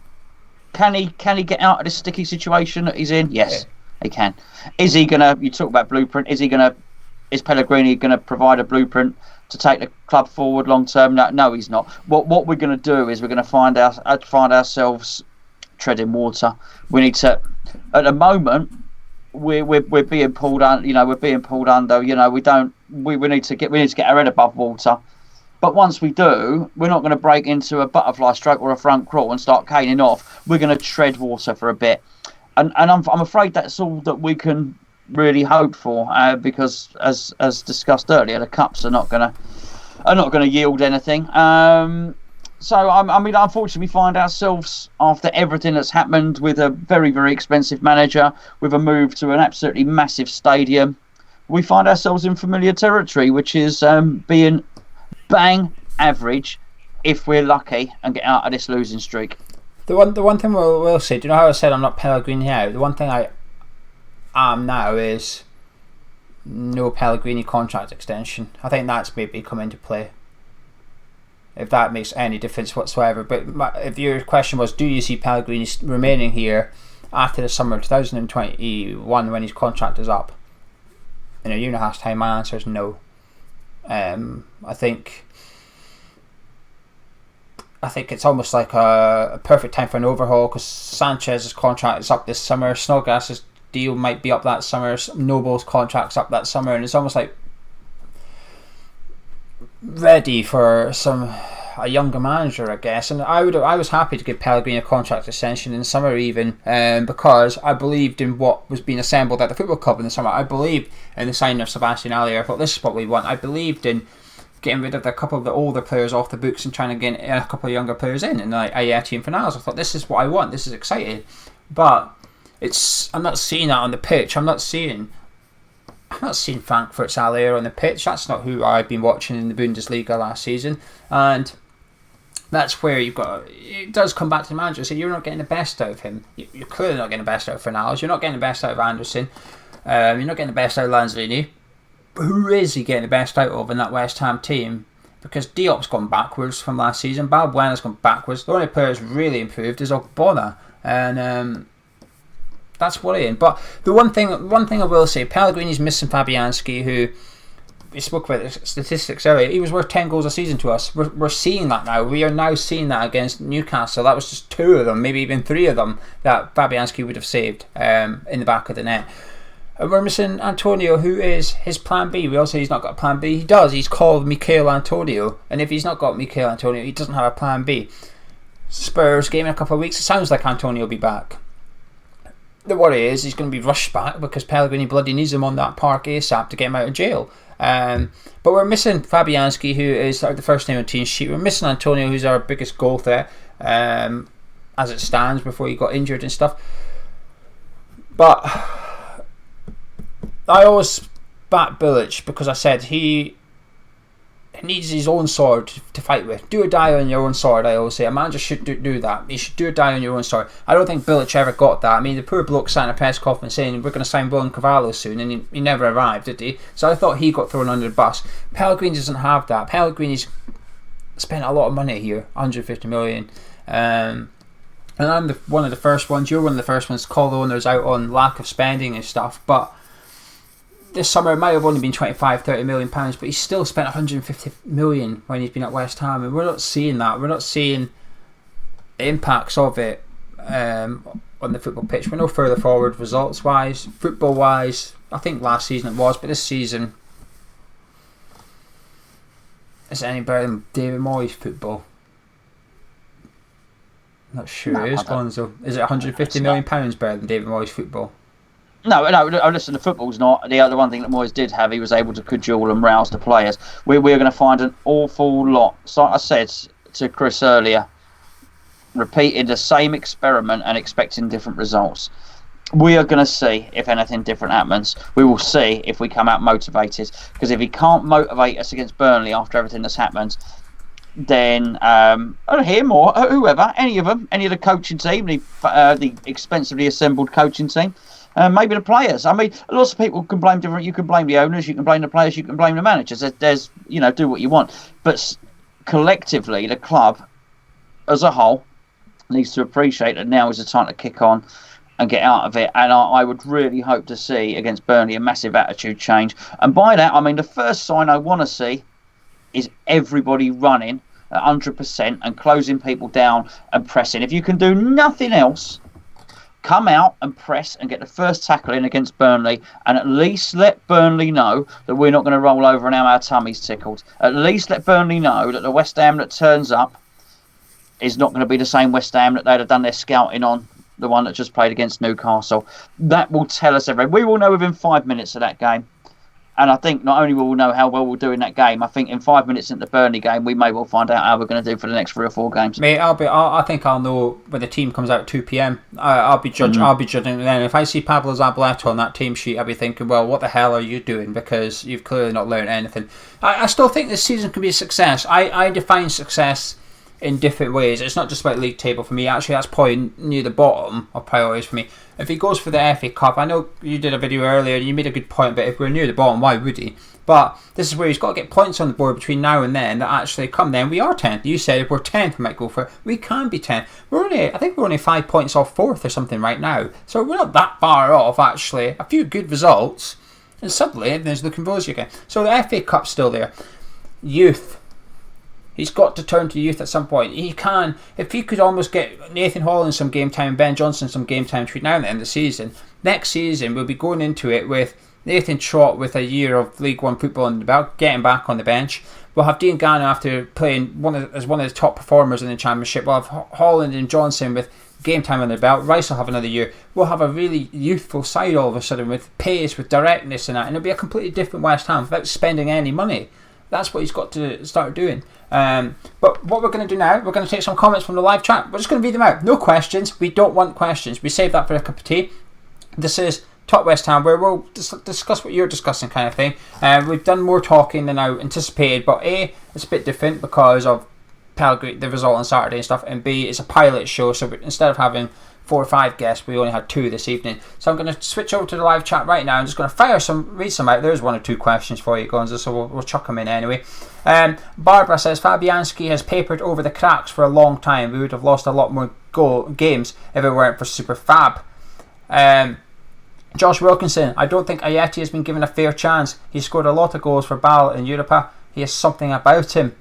can he get out of this sticky situation that he's in? Yes, he can. Is he gonna? You talk about blueprint. Is Pellegrini gonna provide a blueprint to take the club forward long term? No, he's not. What we're gonna do is we're gonna find ourselves treading water. We need to. At the moment, we're being pulled under. You know, we're being pulled under. You know, we need to get our head above water. But once we do, we're not going to break into a butterfly stroke or a front crawl and start caning off. We're going to tread water for a bit. And I'm afraid that's all that we can really hope for, because as discussed earlier, the cups are not going to yield anything. So I mean, unfortunately, we find ourselves after everything that's happened with a very, very expensive manager, with a move to an absolutely massive stadium, we find ourselves in familiar territory, which is being bang average if we're lucky and get out of this losing streak. The one thing we'll say, do you know how I said I'm not Pellegrini out? The one thing I am now is no Pellegrini contract extension. I think that's maybe come into play. if that makes any difference whatsoever. But if your question was, do you see Pellegrini remaining here after the summer of 2021 when his contract is up? In a year and a half's time, my answer is no. I think it's almost like a perfect time for an overhaul, because Sanchez's contract is up this summer, Snodgrass's deal might be up that summer, Noble's contract's up that summer, and it's almost like ready for a younger manager, I guess. And I was happy to give Pellegrini a contract extension in the summer even, because I believed in what was being assembled at the football club in the summer. I believed in the signing of Sebastian Aller. I thought this is what we want. I believed in getting rid of a couple of the older players off the books and trying to get a couple of younger players in, and like Ayeti and Fornals. I thought this is what I want. This is exciting, but I'm not seeing that on the pitch. I'm not seeing Frankfurt's Aller on the pitch. That's not who I've been watching in the Bundesliga last season, and that's where it does come back to the manager. So you're not getting the best out of him. You're clearly not getting the best out of Fornals. You're not getting the best out of Anderson. You're not getting the best out of Lanzini. Who is he getting the best out of in that West Ham team? Because Diop's gone backwards from last season. Balbuena's gone backwards. The only player who's really improved is Ogbonna, and that's worrying. But the one thing I will say, Pellegrini's missing Fabianski, who we spoke about the statistics earlier. He was worth 10 goals a season to us. We're seeing that now. We are now seeing that against Newcastle. That was just 2 of them, maybe even 3 of them that Fabianski would have saved in the back of the net. And we're missing Antonio, who is his plan B. We all say he's not got a plan B. He does. He's called Michail Antonio. And if he's not got Michail Antonio, he doesn't have a plan B. Spurs game in a couple of weeks. It sounds like Antonio will be back. The worry is he's going to be rushed back because Pellegrini bloody needs him on that park ASAP to get him out of jail. But we're missing Fabianski, who is the first name on the team sheet. We're missing Antonio, who's our biggest goal threat as it stands before he got injured and stuff. But I always back Bilic because I said he needs his own sword to fight with. Do or die on your own sword, I always say. A manager should do that. You should do or die on your own sword. I don't think Bilic ever got that. I mean, the poor bloke sat in a press conference saying we're going to sign William Carvalho soon, and he never arrived, did he? So I thought he got thrown under the bus. Pellegrini doesn't have that. Pellegrini's spent a lot of money here, 150 million. And I'm one of the first ones, you're one of the first ones to call the owners out on lack of spending and stuff, but this summer it might have only been 25-30 million pounds, but he's still spent 150 million when he's been at West Ham, and we're not seeing that. We're not seeing the impacts of it on the football pitch. We're no further forward results wise, football wise. I think last season it was, but this season, is it any better than David Moyes' football? Not sure it is, Gonzo. Is it 150 million pounds better than David Moyes' football? No, listen, the football's not. The other one thing that Moyes did have, he was able to cajole and rouse the players. We're going to find an awful lot. So I said to Chris earlier, repeating the same experiment and expecting different results. We are going to see if anything different happens. We will see if we come out motivated. Because if he can't motivate us against Burnley after everything that's happened, then him or whoever, any of them, any of the coaching team, the expensively assembled coaching team, maybe the players. I mean, lots of people can blame different. You can blame the owners, you can blame the players, you can blame the managers. There's do what you want. But collectively, the club as a whole needs to appreciate that now is the time to kick on and get out of it. And I would really hope to see against Burnley a massive attitude change. And by that, I mean the first sign I want to see is everybody running at 100% and closing people down and pressing. If you can do nothing else, come out and press and get the first tackle in against Burnley, and at least let Burnley know that we're not going to roll over and have our tummies tickled. At least let Burnley know that the West Ham that turns up is not going to be the same West Ham that they'd have done their scouting on, the one that just played against Newcastle. That will tell us everything. We will know within 5 minutes of that game. And I think not only will we know how well we'll do in that game, I think in 5 minutes into the Burnley game, we may well find out how we're going to do for the next 3 or 4 games. Mate, I think I'll know when the team comes out at 2 p.m. I'll be judging. I'll be judging then. If I see Pablo Zabaleta on that team sheet, I'll be thinking, well, what the hell are you doing? Because you've clearly not learned anything. I still think this season can be a success. I define success in different ways. It's not just about league table for me. Actually, that's probably near the bottom of priorities for me. If he goes for the FA Cup, I know you did a video earlier and you made a good point, but if we're near the bottom, why would he? But this is where he's got to get points on the board between now and then that actually come then. We are 10th. You said if we're 10th, we might go for it. We can be 10th. I think we're only 5 points off 4th or something right now. So we're not that far off, actually. A few good results. And suddenly, everything's looking rosy again. So the FA Cup's still there. Youth. He's got to turn to youth at some point. He can, if he could almost get Nathan Holland some game time, Ben Johnson some game time between now and the end of the season. Next season, we'll be going into it with Nathan Trott with a year of League One football under the belt, getting back on the bench. We'll have Dean Gannon after playing as one of the top performers in the Championship. We'll have Holland and Johnson with game time under the belt. Rice will have another year. We'll have a really youthful side all of a sudden with pace, with directness and that. And it'll be a completely different West Ham without spending any money. That's what he's got to start doing. But what we're going to do now, we're going to take some comments from the live chat. We're just going to read them out. No questions. We don't want questions. We save that for a cup of tea. This is Top West Ham, where we'll discuss what you're discussing, kind of thing. We've done more talking than I anticipated, but A, it's a bit different because of Pellegrin, the result on Saturday and stuff, and B, it's a pilot show, so instead of having 4 or 5 guests, we only had 2 this evening. So I'm going to switch over to the live chat right now. I'm just going to read some out. There's 1 or 2 questions for you, Gonzo, so we'll chuck them in anyway. Barbara says, Fabianski has papered over the cracks for a long time. We would have lost a lot more games if it weren't for Super Fab. Josh Wilkinson, I don't think Ayeti has been given a fair chance. He scored a lot of goals for Bal in Europa. He has something about him.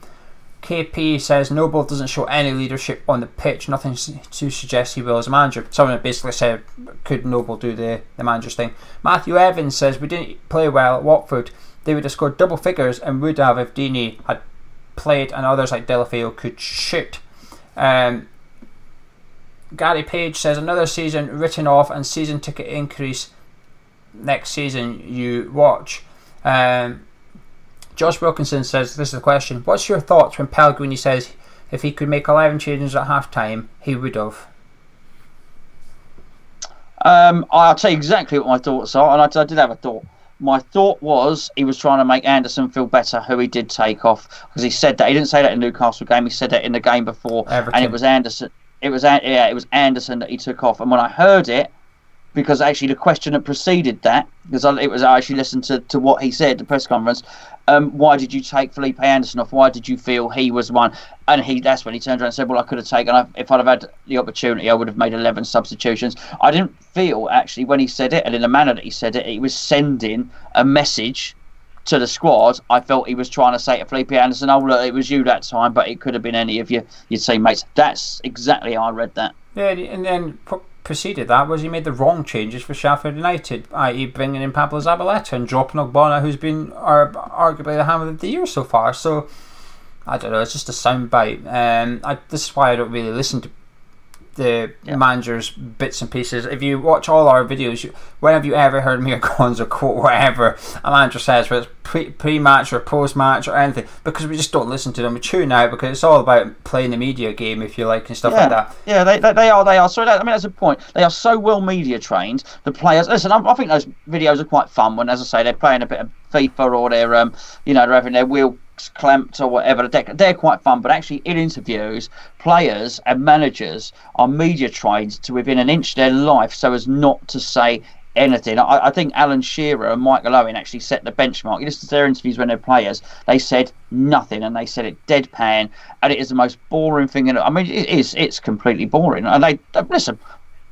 KP says Noble doesn't show any leadership on the pitch. Nothing to suggest he will as a manager. Someone basically said, could Noble do the manager's thing? Matthew Evans says we didn't play well at Watford. They would have scored double figures and would have if Deeney had played and others like Delafeo could shoot. Gary Page says another season written off and season ticket increase next season you watch. Josh Wilkinson says, this is the question, what's your thoughts when Pellegrini says if he could make 11 changes at half time he would have? I'll tell you exactly what my thoughts are, and I did have a thought. My thought was he was trying to make Anderson feel better, who he did take off, because he said that. He didn't say that in the Newcastle game, he said that in the game before. Everton. And it was Anderson. It was Anderson that he took off. And when I heard it, because actually the question that preceded that, because I actually listened to what he said, the press conference, why did you take Felipe Anderson off? Why did you feel he was one? And that's when he turned around and said, well, I could have taken, if I'd have had the opportunity, I would have made 11 substitutions. I didn't feel, actually, when he said it, and in the manner that he said it, he was sending a message to the squad. I felt he was trying to say to Felipe Anderson, oh, look, it was you that time, but it could have been any of your teammates. That's exactly how I read that. Yeah, and then preceded that was he made the wrong changes for Sheffield United, i.e. bringing in Pablo Zabaleta and dropping Ogbonna, who's been arguably the hammer of the year so far. So I don't know, it's just a soundbite. This is why I don't really listen to the manager's bits and pieces. If you watch all our videos, when have you ever heard me or Gonzo quote whatever a manager says, whether it's pre-match or post-match or anything? Because we just don't listen to them. We tune out because it's all about playing the media game, if you like, and stuff like that. Yeah, they are. So that's a point. They are so well media trained. The players. Listen, I think those videos are quite fun when, as I say, they're playing a bit of FIFA or they're they're having their wheel clamped or whatever. They're quite fun, but actually in interviews, players and managers are media trained to within an inch of their life so as not to say anything. I think Alan Shearer and Michael Owen actually set the benchmark. You listen to their interviews when they're players, they said nothing and they said it deadpan, and it is the most boring thing. I mean, it's completely boring. And they listen,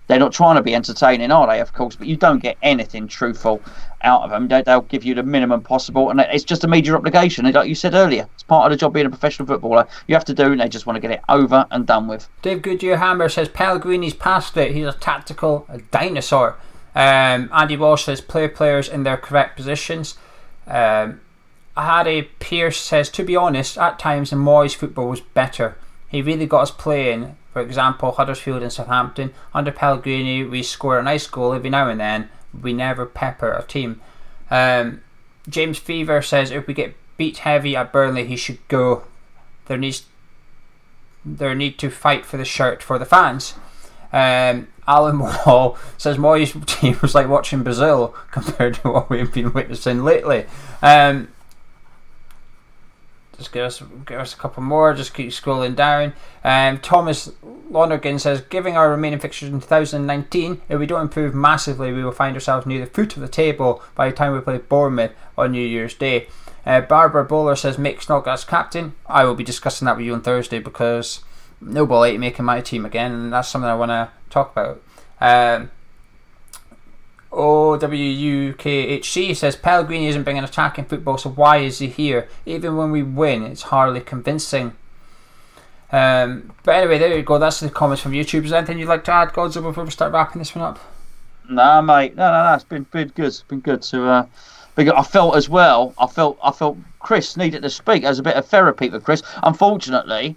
they're not trying to be entertaining, are they? Of course, but you don't get anything truthful out of them. They'll give you the minimum possible, and it's just a media obligation. Like you said earlier, it's part of the job being a professional footballer. You have to do, and they just want to get it over and done with. Dave Goodyear Hammer says Pellegrini's past it. He's a tactical dinosaur. Andy Walsh says players in their correct positions. Harry Pierce says, to be honest, at times the Moyes football was better. He really got us playing. For example, Huddersfield and Southampton. Under Pellegrini, we score a nice goal every now and then. We never pepper a team. James Fever says if we get beat heavy at Burnley, he should go. There need to fight for the shirt for the fans. Alan Wall says Moyes' team was like watching Brazil compared to what we've been witnessing lately. Just give us a couple more. Just keep scrolling down. Thomas Lonergan says, giving our remaining fixtures in 2019, if we don't improve massively, we will find ourselves near the foot of the table by the time we play Bournemouth on New Year's Day. Barbara Bowler says, make Snodgrass captain. I will be discussing that with you on Thursday because no ball 8 making my team again, and that's something I want to talk about. OWUKHC says, Pellegrini isn't bringing attacking football, so why is he here? Even when we win, it's hardly convincing. But anyway, there you go. That's the comments from YouTube. Is there anything you'd like to add, Gonzo, before we start wrapping this one up? No, mate. No. It's been good. It's been good to. I felt as well. I felt Chris needed to speak. As a bit of therapy for Chris. Unfortunately,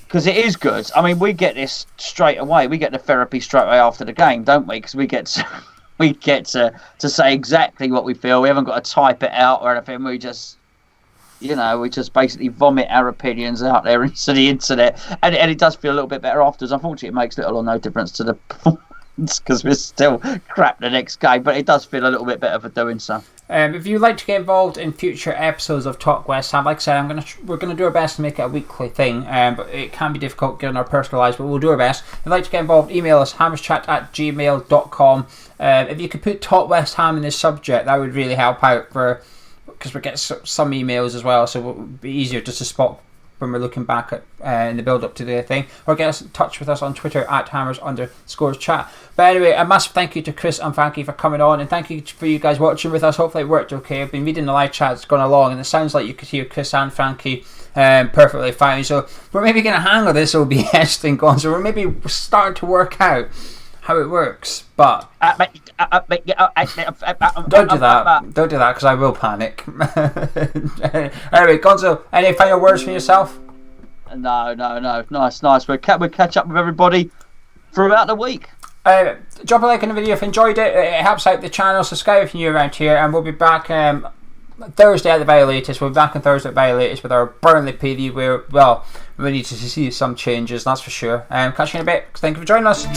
because it is good. I mean, we get this straight away. We get the therapy straight away after the game, don't we? Because we get to say exactly what we feel. We haven't got to type it out or anything. We just basically vomit our opinions out there into the internet, and it does feel a little bit better afterwards. Unfortunately, it makes little or no difference to the performance because we're still crap the next game, but it does feel a little bit better for doing so. If you'd like to get involved in future episodes of Talk West Ham, like I said, we're going to do our best to make it a weekly thing, but it can be difficult given our personal lives, but we'll do our best. If you'd like to get involved, email us, hammerschat@gmail.com. If you could put Talk West Ham in the subject, that would really help out because we get some emails as well, so it would be easier just to spot when we're looking back at in the build up to the thing, or get in touch with us on Twitter @hammers_chat. But anyway, a massive thank you to Chris and Frankie for coming on, and thank you for you guys watching with us. Hopefully it worked okay. I've been reading the live chat, it's gone along, and it sounds like you could hear Chris and Frankie perfectly fine. So we're maybe going to handle this OBS thing going, so we're maybe starting to work out how it works, but don't do that because I will panic. Anyway, Gonzo, any final words for yourself? No. Nice. We'll catch up with everybody throughout the week. Drop a like on the video if you enjoyed it. It helps out the channel. Subscribe if you're new around here, and we'll be back Thursday at the very latest. We'll be back on Thursday at the very latest with our Burnley PD, where we need to see some changes, that's for sure. Catch you in a bit. Thank you for joining us.